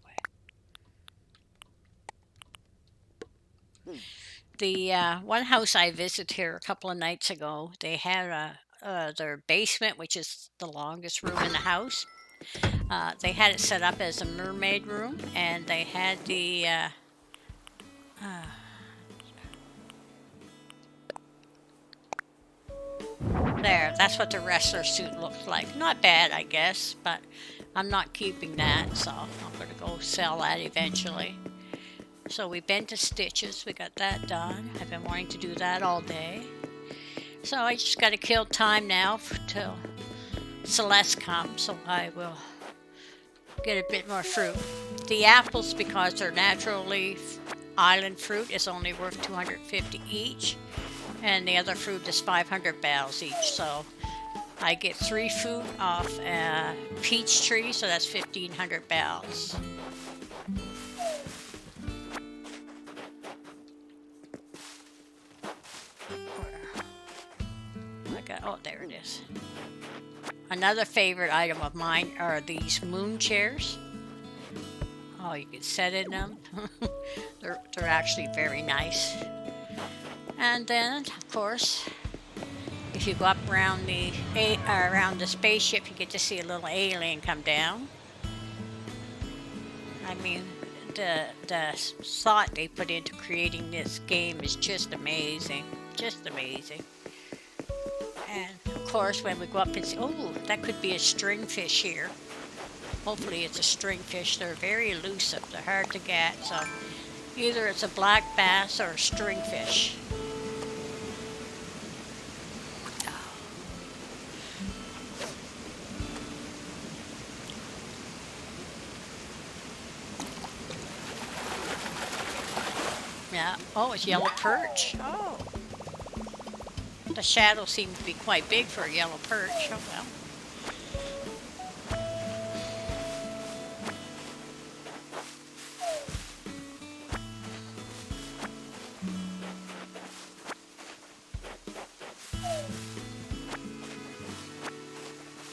put away. The one house I visited here a couple of nights ago, they had their basement, which is the longest room in the house. They had it set up as a mermaid room, and they had uh, there. That's what the wrestler suit looks like. Not bad, I guess, but I'm not keeping that, so I'm going to go sell that eventually. So we've been to Stitches. We got that done. I've been wanting to do that all day. So I just got to kill time now till Celeste comes, so I will get a bit more fruit. The apples, because they're naturally island fruit, is only worth 250 each, and the other fruit is 500 bells each. So I get 3 fruit off a peach tree, so that's 1,500 bells. Oh, there it is. Another favorite item of mine are these moon chairs. Oh, you can sit in them. they're actually very nice. And then, of course, if you go up around the spaceship, you get to see a little alien come down. I mean, the thought they put into creating this game is just amazing. Just amazing. And of course, when we go up and see, oh, that could be a stringfish here. Hopefully it's a stringfish. They're very elusive. They're hard to get. So either it's a black bass or a stringfish. Yeah. Oh, it's yellow perch. Oh. The shadow seems to be quite big for a yellow perch. Oh, well.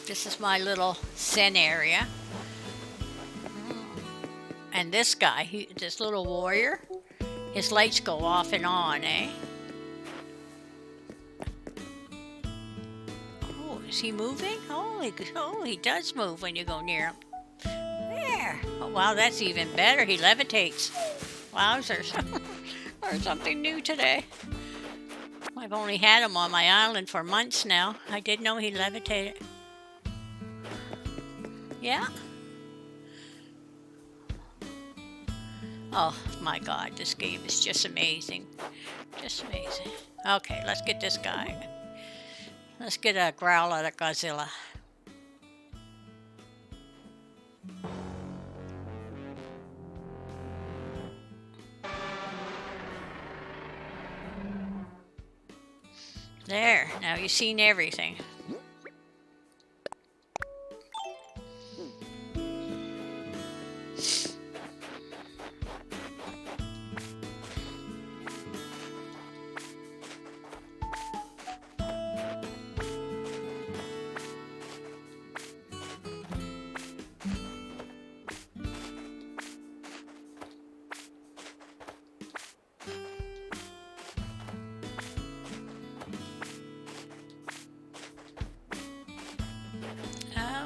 This is my little zen area. And this guy, this little warrior, his lights go off and on, eh? Is he moving? Oh, he does move when you go near him. There. Oh, wow, that's even better. He levitates. Wowzers. Learned something new today. I've only had him on my island for months now. I didn't know he levitated. Yeah. Oh my God, this game is just amazing. Just amazing. Okay, let's get this guy. Let's get a growl out of Godzilla. There, now you've seen everything.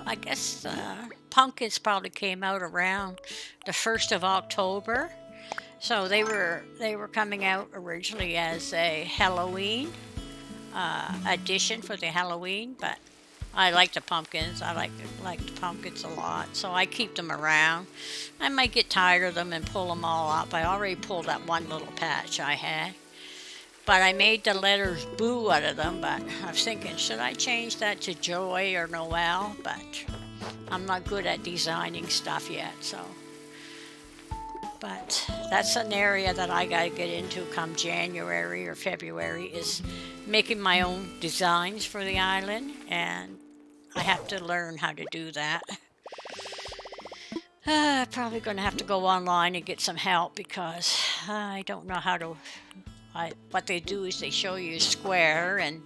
I guess pumpkins probably came out around the 1st of October. So they were coming out originally as a Halloween addition for the Halloween, but I like the pumpkins. I like the pumpkins a lot, so I keep them around. I might get tired of them and pull them all up. I already pulled that one little patch I had. But I made the letters Boo out of them, but I was thinking, should I change that to Joy or Noel? But I'm not good at designing stuff yet, so. But that's an area that I got to get into come January or February, is making my own designs for the island, and I have to learn how to do that. Probably going to have to go online and get some help because I don't know how to. What they do is they show you a square, and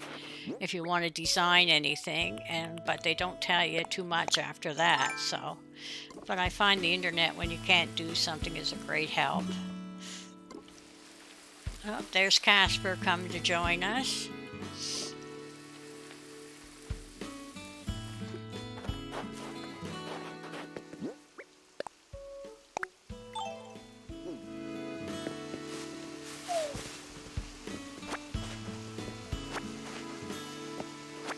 if you want to design anything, but they don't tell you too much after that. So, but I find the internet when you can't do something is a great help. Oh, there's Casper coming to join us.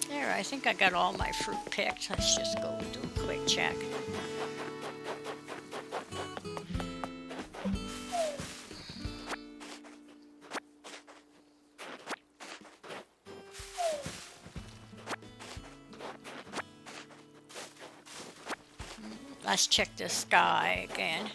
There, I think I got all my fruit picked. Let's just go do a quick check. Let's check the sky again.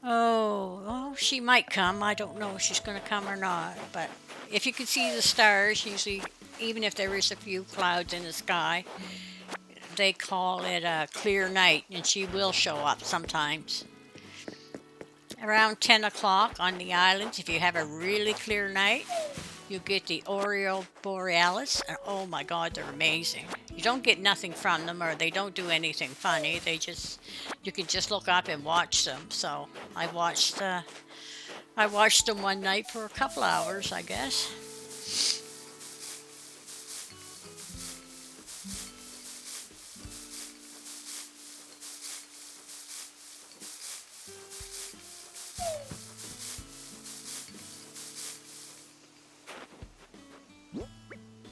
Oh, she might come. I don't know if she's going to come or not. But if you can see the stars, usually, even if there is a few clouds in the sky, they call it a clear night, and she will show up sometimes. Around 10 o'clock on the islands, if you have a really clear night, you get the Aurora Borealis. And oh my God, they're amazing. You don't get nothing from them, or they don't do anything funny. You can just look up and watch them. So I watched them one night for a couple hours, I guess.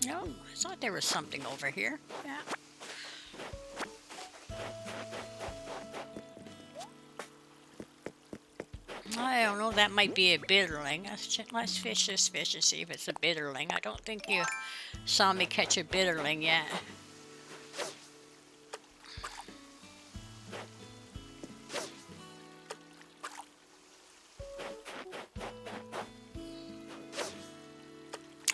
No, I thought there was something over here. Yeah. I don't know, that might be a bitterling. Let's fish this fish and see if it's a bitterling. I don't think you saw me catch a bitterling yet.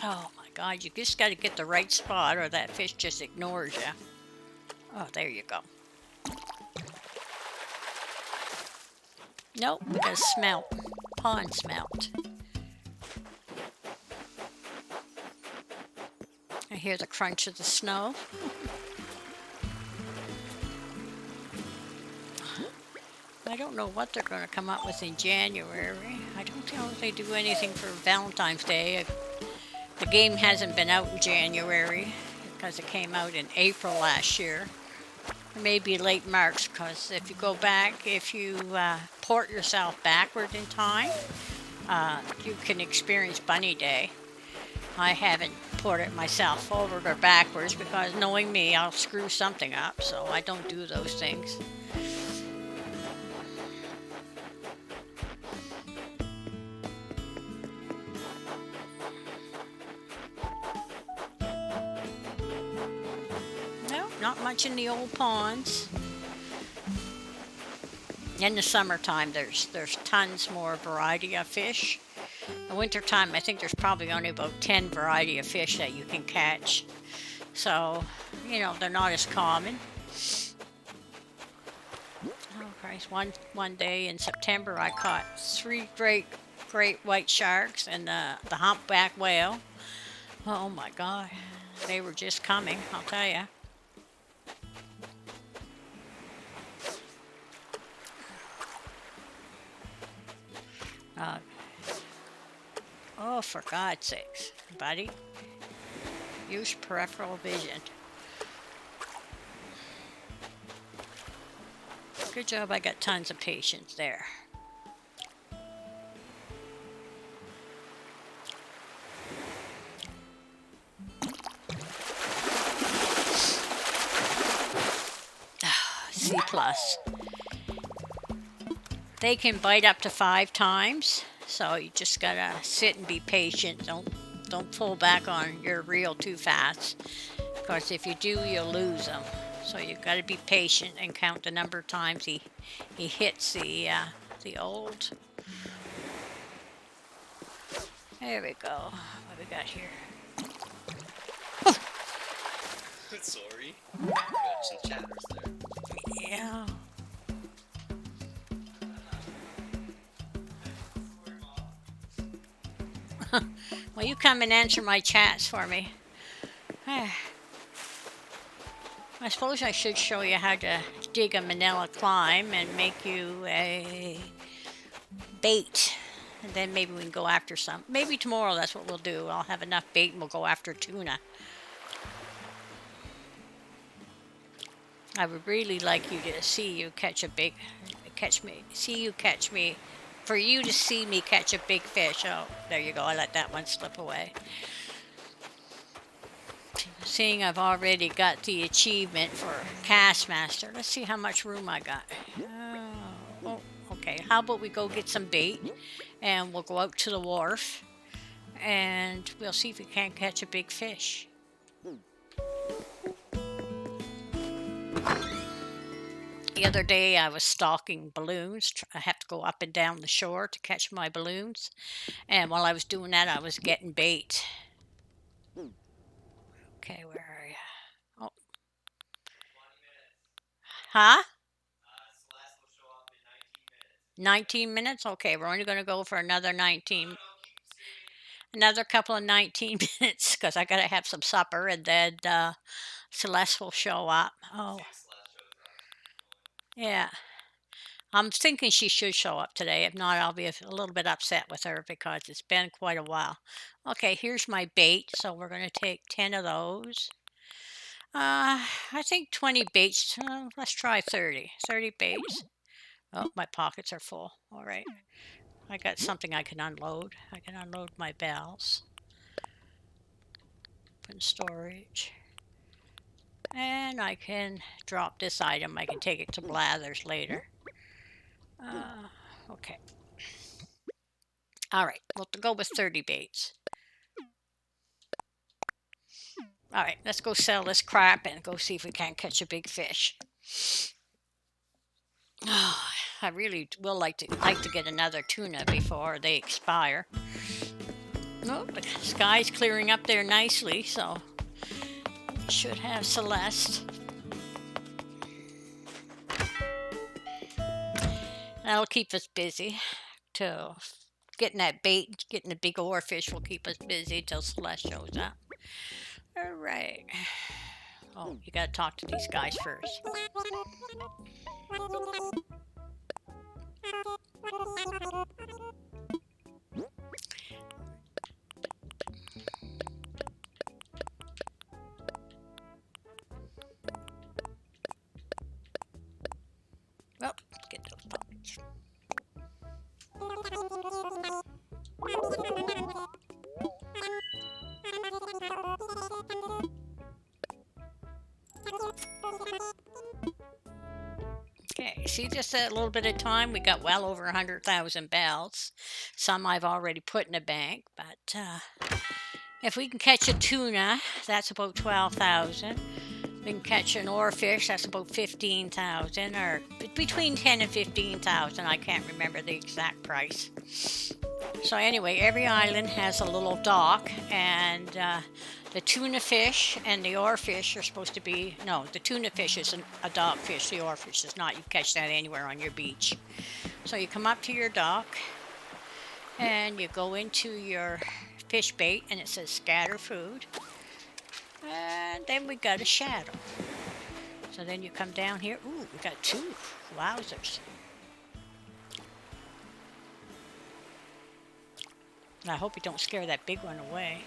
Oh my God, you just got to get the right spot or that fish just ignores you. Oh, there you go. Nope, we got a smelt. Pond smelt. I hear the crunch of the snow. I don't know what they're going to come up with in January. I don't know if they do anything for Valentine's Day. The game hasn't been out in January. because it came out in April last year. Maybe late March, because if you go back, if you port yourself backward in time, you can experience Bunny Day. I haven't ported myself forward or backwards because knowing me, I'll screw something up, so I don't do those things. No, not much in the old ponds. In the summertime, there's tons more variety of fish. In the wintertime, I think there's probably only about 10 variety of fish that you can catch. So, they're not as common. Oh Christ, one day in September I caught 3 great white sharks and the humpback whale. Oh my God, they were just coming, I'll tell you. Oh, for God's sakes, buddy. Use peripheral vision. Good job, I got tons of patience there. C+. They can bite up to 5 times, so you just gotta sit and be patient. Don't pull back on your reel too fast, because if you do, you'll lose them. So you've got to be patient and count the number of times he hits the old. There we go. What we got here?
Sorry. Got some chatters there.
Yeah. Well, you come and answer my chats for me. I suppose I should show you how to dig a manila climb and make you a bait. And then maybe we can go after some. Maybe tomorrow that's what we'll do. I'll have enough bait and we'll go after tuna. I would really like you to see you catch me, for you to see me catch a big fish. Oh, there you go. I let that one slip away. Seeing I've already got the achievement for Cast Master. Let's see how much room I got. Oh, okay. How about we go get some bait and we'll go out to the wharf and we'll see if we can't catch a big fish. The other day I was stalking balloons. I have to go up and down the shore to catch my balloons. And while I was doing that, I was getting bait. Okay, where are you? Oh.
20 minutes.
Huh?
Celeste will show up in
19 minutes? Okay, we're only going to go for another 19.
No,
Another couple of 19 minutes because I got to have some supper and then Celeste will show up. Oh,
Celeste shows up.
yeah. I'm thinking she should show up today. If not, I'll be a little bit upset with her because it's been quite a while. Okay, here's my bait. So we're going to take 10 of those. I think 20 baits. Let's try 30. 30 baits. Oh, my pockets are full. All right. I got something I can unload. I can unload my bells. Open storage. And I can drop this item. I can take it to Blathers later. Okay. All right. We'll go with 30 baits. All right. Let's go sell this crap and go see if we can't catch a big fish. Oh, I really will like to get another tuna before they expire. Oh, the sky's clearing up there nicely, so should have Celeste. That'll keep us busy till getting that bait, getting the big oarfish will keep us busy till Celeste shows up. All right. Oh, you gotta talk to these guys first. see, just a little bit of time, we got well over 100,000 bells. Some I've already put in the bank, but if we can catch a tuna, that's about 12,000. We can catch an oarfish, that's about 15,000, or between 10 and 15,000. I can't remember the exact price. So anyway, every island has a little dock, and the tuna fish and the oarfish are supposed to be, no, the tuna fish is a dock fish, the oarfish is not. You catch that anywhere on your beach. So you come up to your dock, and you go into your fish bait, and it says scatter food. And then we got a shadow. So then you come down here. Ooh, we got two. Wowzers. I hope you don't scare that big one away.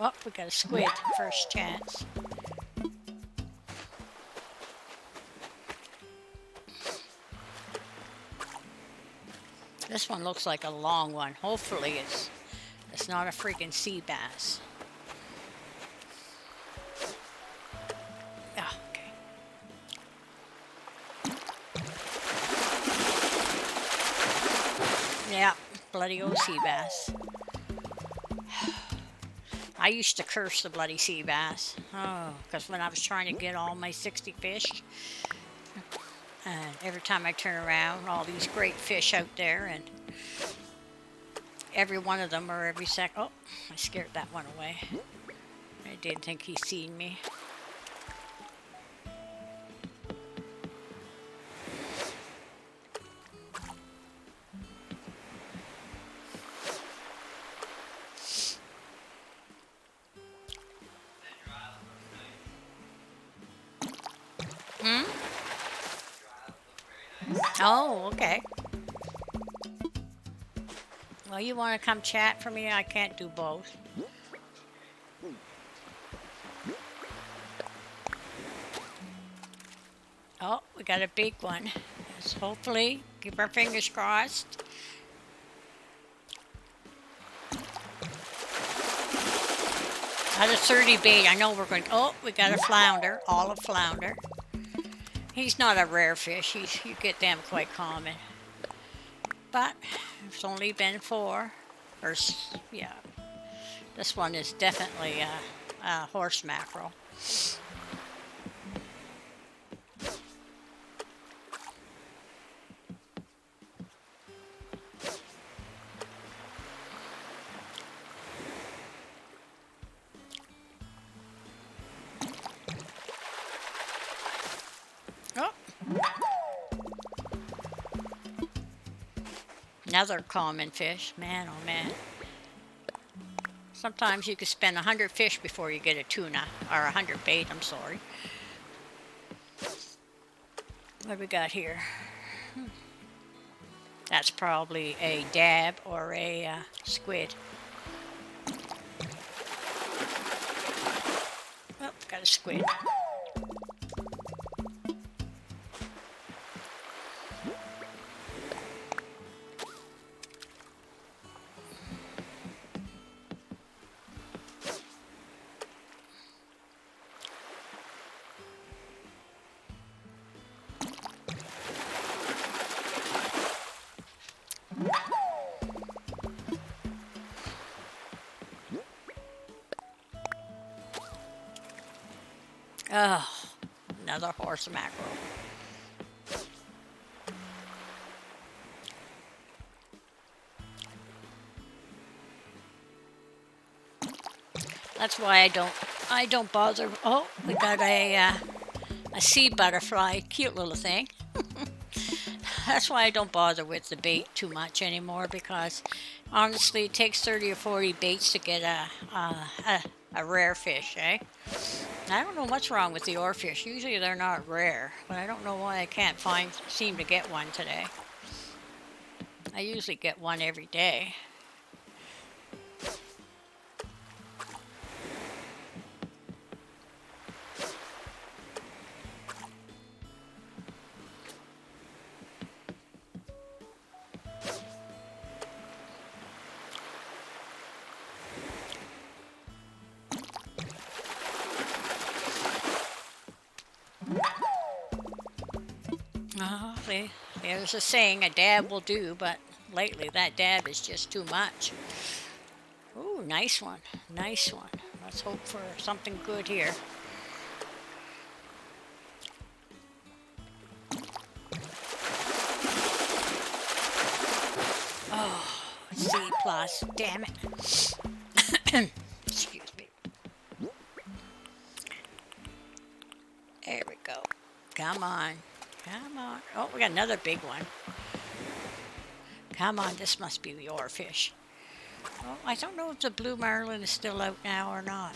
Oh, we got a squid. First chance. This one looks like a long one. Hopefully it's not a freaking sea bass. Ah, okay. Yeah, bloody old sea bass. I used to curse the bloody sea bass. Oh, because when I was trying to get all my 60 fish, and every time I turn around, all these great fish out there, and every one of them, or every oh, I scared that one away. I didn't think he seen me. Hmm? Oh, okay. Well, you want to come chat for me? I can't do both. Oh, we got a big one. Let's hopefully keep our fingers crossed. Out of 30 bait, I know we're going to... Oh, we got a flounder, olive flounder. He's not a rare fish. You get them quite common. But it's only been 4. Or, yeah. This one is definitely a horse mackerel. Oh. Another common fish. Man, oh man. Sometimes you could spend 100 fish before you get a tuna. Or 100 bait, I'm sorry. What do we got here? That's probably a dab or a squid. Oh, got a squid. Oh, another horse mackerel. That's why I don't bother. Oh, we got a sea butterfly, cute little thing. That's why I don't bother with the bait too much anymore, because honestly, it takes 30 or 40 baits to get a rare fish, eh? I don't know what's wrong with the oarfish. Usually they're not rare, but I don't know why I can't seem to get one today. I usually get one every day. There's a saying, a dab will do, but lately that dab is just too much. Ooh, nice one. Nice one. Let's hope for something good here. Oh, C plus. Damn it. Excuse me. There we go. Come on. Come on. Oh, we got another big one. Come on, this must be the oarfish. Oh, I don't know if the blue marlin is still out now or not.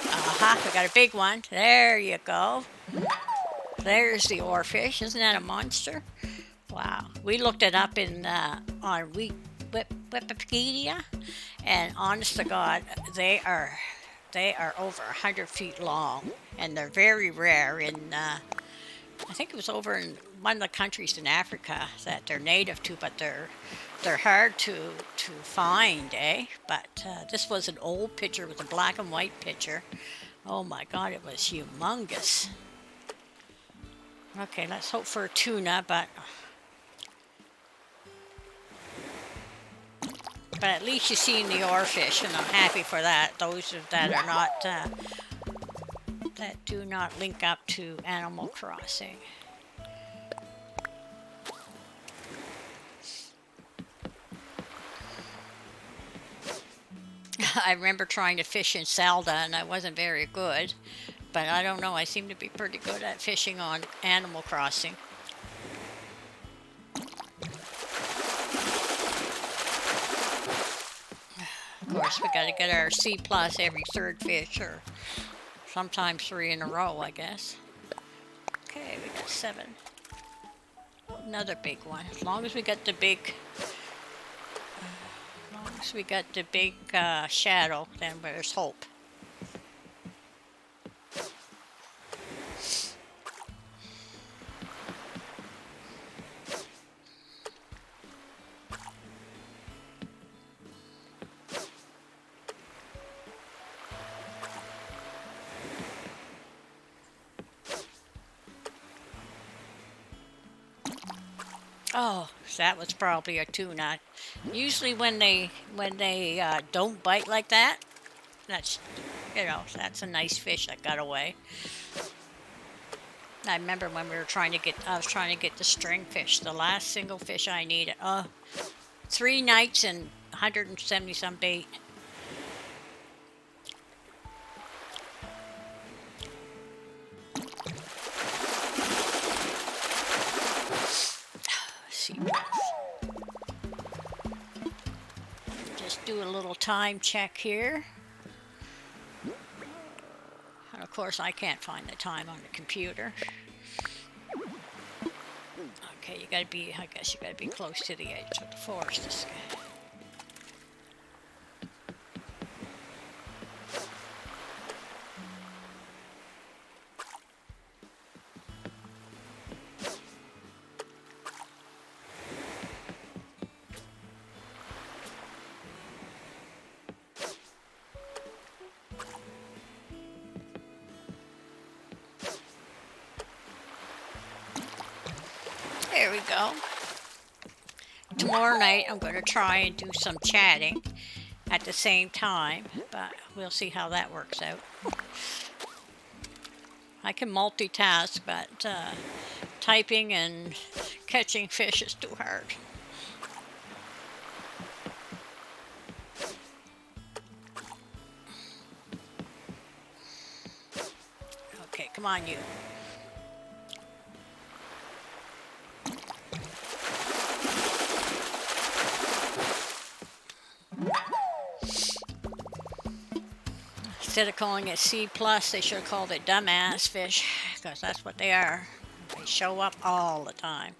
Aha, we got a big one. There you go. There's the oarfish. Isn't that a monster? Wow. We looked it up in on Wikipedia, and honest to God, they are over 100 feet long, and they're very rare in. I think it was over in one of the countries in Africa that they're native to, but they're hard to find, eh? But this was an old picture. It was a black and white picture. Oh my God, it was humongous. Okay, let's hope for a tuna, but at least you've seen the oarfish, and I'm happy for that. Those that are not that do not link up to Animal Crossing. I remember trying to fish in Zelda, and I wasn't very good. But I don't know, I seem to be pretty good at fishing on Animal Crossing. Of course, we got to get our C plus every third fish, or sometimes 3 in a row, I guess. Okay, we got 7. Another big one. As long as we got the big, shadow, then there's hope. Oh, that was probably a tuna. Usually when they don't bite like that, that's that's a nice fish that got away. I remember when I was trying to get the string fish, the last single fish I needed. 3 nights and 170 some bait. See, just do a little time check here. And of course, I can't find the time on the computer. Okay, I guess you gotta be close to the edge of the forest. There we go. Tomorrow night I'm going to try and do some chatting at the same time, but we'll see how that works out. I can multitask, but typing and catching fish is too hard. Okay, come on, you. Instead of calling it C plus, they should have called it dumbass fish, because that's what they are. They show up all the time.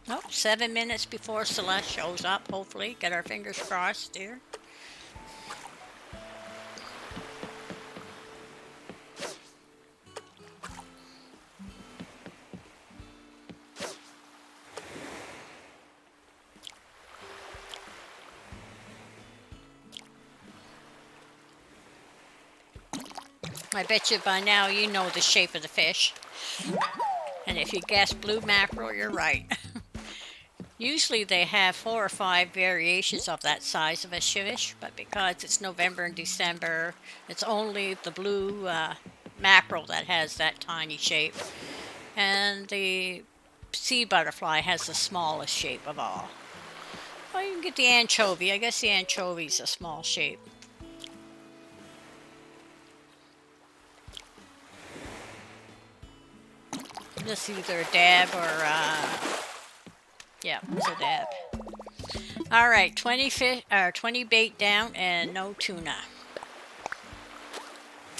Oh, 7 minutes before Celeste shows up, hopefully. Get our fingers crossed here. I bet you by now you know the shape of the fish. And if you guess blue mackerel, you're right. Usually they have 4 or 5 variations of that size of a fish, but because it's November and December, it's only the blue mackerel that has that tiny shape. And the sea butterfly has the smallest shape of all. Well, you can get the anchovy. I guess the anchovy's a small shape. This is either a dab or, yeah, it's a dab. All right, 20 bait down and no tuna.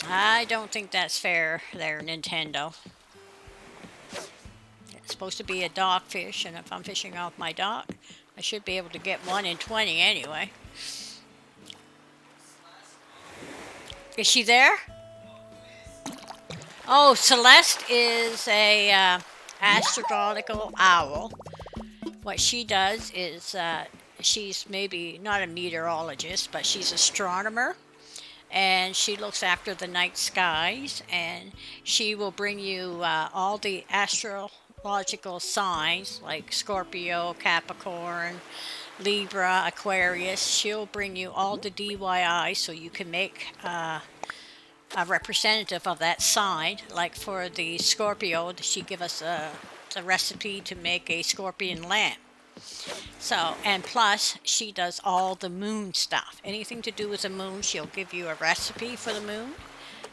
I don't think that's fair there, Nintendo. It's supposed to be a dock fish, and if I'm fishing off my dock, I should be able to get 1 in 20 anyway. Is she there? Oh, Celeste is a astronautical owl. What she does is she's maybe not a meteorologist, but she's an astronomer, and she looks after the night skies, and she will bring you all the astrological signs like Scorpio, Capricorn, Libra, Aquarius. She'll bring you all the DIY so you can make a representative of that sign. Like for the Scorpio, she give us a recipe to make a scorpion lamp. So, and plus, she does all the moon stuff. Anything to do with the moon, she'll give you a recipe for the moon.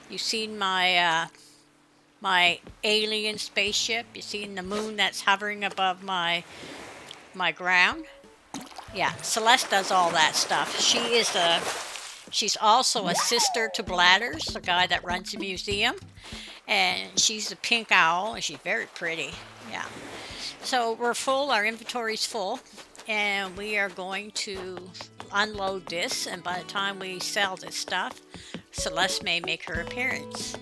You've seen my alien spaceship. You've seen the moon that's hovering above my ground. Yeah, Celeste does all that stuff. She's also a sister to Bladders, the guy that runs the museum, and she's a pink owl, and she's very pretty. Yeah. So we're full. Our inventory's full, and we are going to unload this. And by the time we sell this stuff, Celeste may make her appearance.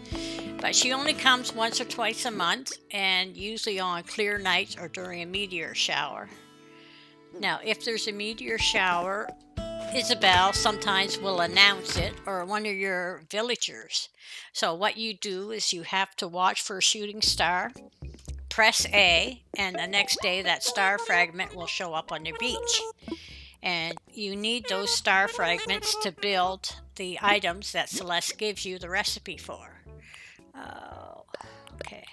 But she only comes once or twice a month, and usually on clear nights or during a meteor shower. Now, if there's a meteor shower, Isabel sometimes will announce it, or one of your villagers. So what you do is you have to watch for a shooting star, press A, and the next day that star fragment will show up on the beach. And you need those star fragments to build the items that Celeste gives you the recipe for. Oh, okay.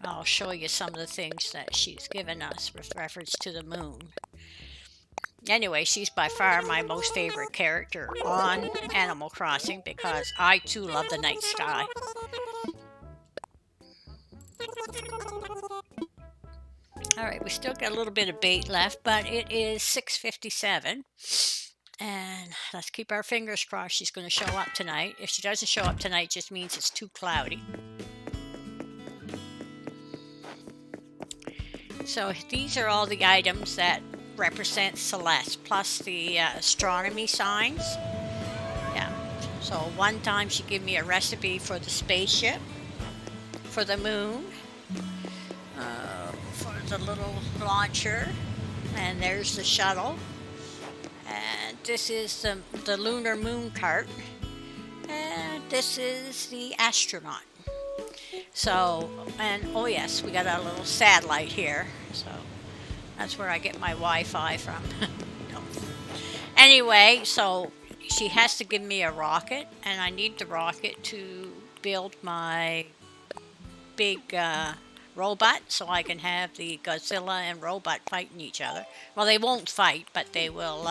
I'll show you some of the things that she's given us with reference to the moon. Anyway, she's by far my most favorite character on Animal Crossing because I too love the night sky. Alright, we still got a little bit of bait left, but it is 6:57. And let's keep our fingers crossed she's going to show up tonight. If she doesn't show up tonight, it just means it's too cloudy. So these are all the items that represent Celeste, plus the astronomy signs. Yeah. So one time she gave me a recipe for the spaceship, for the moon, for the little launcher, and there's the shuttle. And this is the lunar moon cart, and this is the astronaut. So, and oh yes, we got a little satellite here, so that's where I get my Wi-Fi from. No. Anyway, so she has to give me a rocket, and I need the rocket to build my big robot so I can have the Godzilla and robot fighting each other. Well, they won't fight, but they will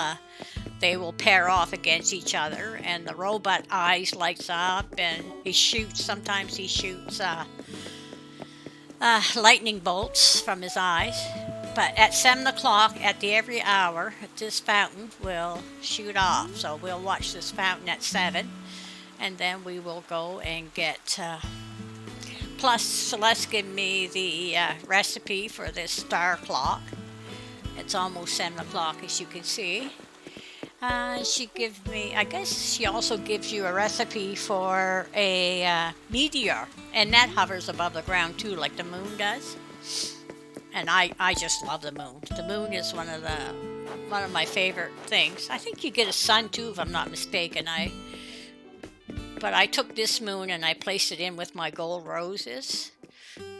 pair off against each other, and the robot eyes lights up, and he shoots. Sometimes he shoots lightning bolts from his eyes. But at 7 o'clock, at the every hour, this fountain will shoot off. So we'll watch this fountain at 7, and then we will go and get. Plus, Celeste gave me the recipe for this star clock. It's almost 7 o'clock, as you can see. She gives me, I guess she also gives you a recipe for a meteor, and that hovers above the ground too, like the moon does. And I just love the moon. The moon is one of the one of my favorite things. I think you get a sun too, if I'm not mistaken. But I took this moon and I placed it in with my gold roses,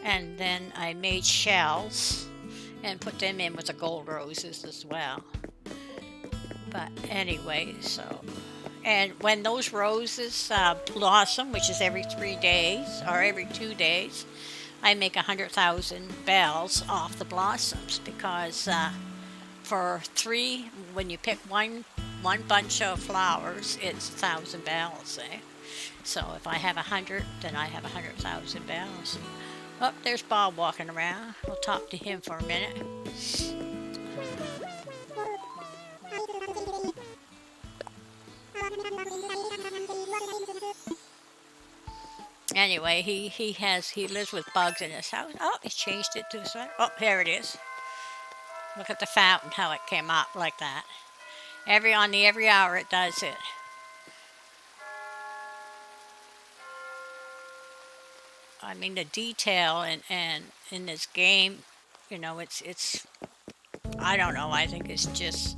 and then I made shells and put them in with the gold roses as well. But anyway, so, and when those roses blossom, which is every 3 days or every 2 days, I make 100,000 bells off the blossoms, because for three, when you pick one bunch of flowers, it's 1,000 bells, eh? So if I have 100, then I have 100,000 bells. Oh, there's Bob walking around. We'll talk to him for a minute. Anyway, he lives with bugs in his house. Oh, he's changed it to sweater. Oh, there it is. Look at the fountain, how it came up like that. Every hour it does it. I mean, the detail and in this game, it's I don't know. I think it's just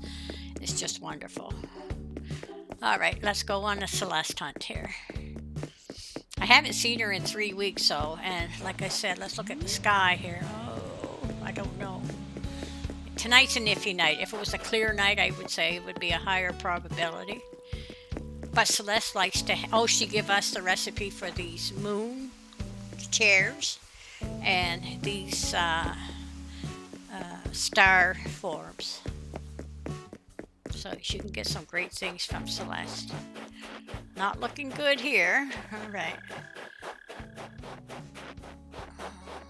wonderful. All right, let's go on a Celeste hunt here. I haven't seen her in 3 weeks, and like I said, let's look at the sky here. Oh, I don't know. Tonight's an iffy night. If it was a clear night, I would say it would be a higher probability. But Celeste likes to. Oh, she gave us the recipe for these moon chairs and these star forms. So you can get some great things from Celeste. Not looking good here. All right.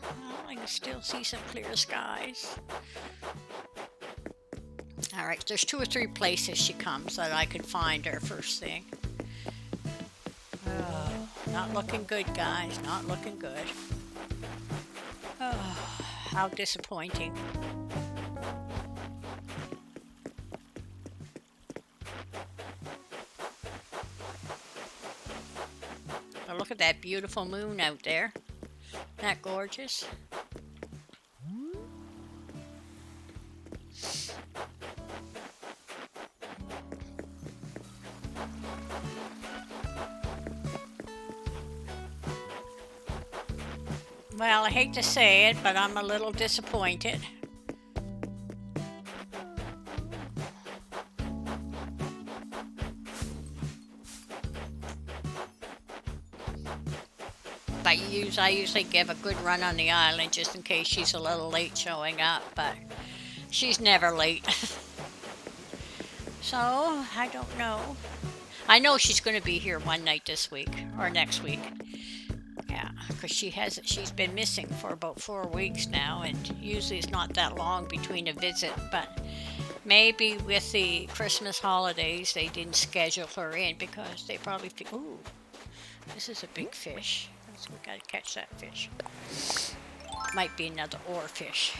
Well, I can still see some clear skies. All right, there's 2 or 3 places she comes that I could find her first thing. Oh, not looking good, guys. Not looking good. Oh, how disappointing. But look at that beautiful moon out there. Isn't that gorgeous? Well, I hate to say it, but I'm a little disappointed. I usually give a good run on the island just in case she's a little late showing up, but she's never late. So, I don't know. I know she's going to be here one night this week or next week. Yeah, because she's been missing for about 4 weeks now, and usually it's not that long between a visit, but maybe with the Christmas holidays they didn't schedule her in because they probably ooh, this is a big fish. So we gotta catch that fish. Might be another oarfish.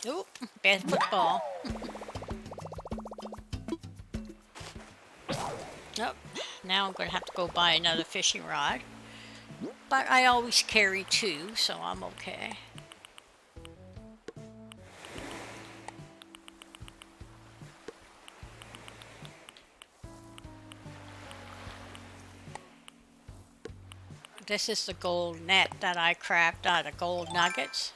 Oop, bad football. Nope. Now I'm gonna have to go buy another fishing rod. But I always carry 2, so I'm okay. This is the gold net that I craft out of gold nuggets.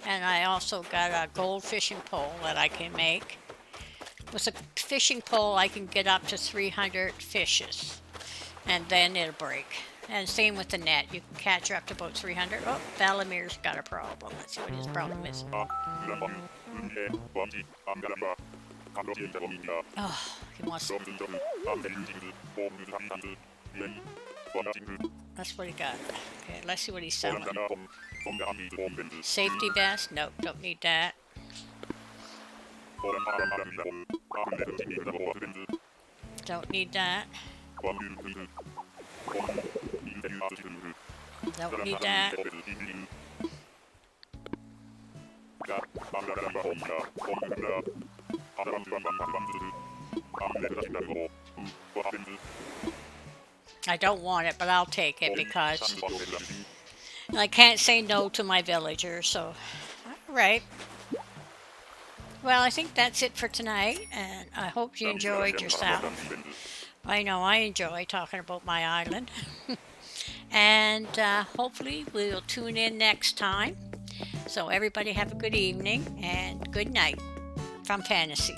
And I also got a gold fishing pole that I can make. With a fishing pole, I can get up to 300 fishes. And then it'll break. And same with the net. You can catch her up to about 300. Oh, Valamir's got a problem. Let's see what his problem is. Oh, he wants to... That's what he got. Okay, let's see what he's selling. Safety vest? Nope, don't need that. Don't need that. Don't need that. I don't want it, but I'll take it because I can't say no to my villagers. So, all right. Well, I think that's it for tonight, and I hope you enjoyed yourself. I know I enjoy talking about my island, and hopefully we'll tune in next time. So, everybody have a good evening and good night from Fantasy.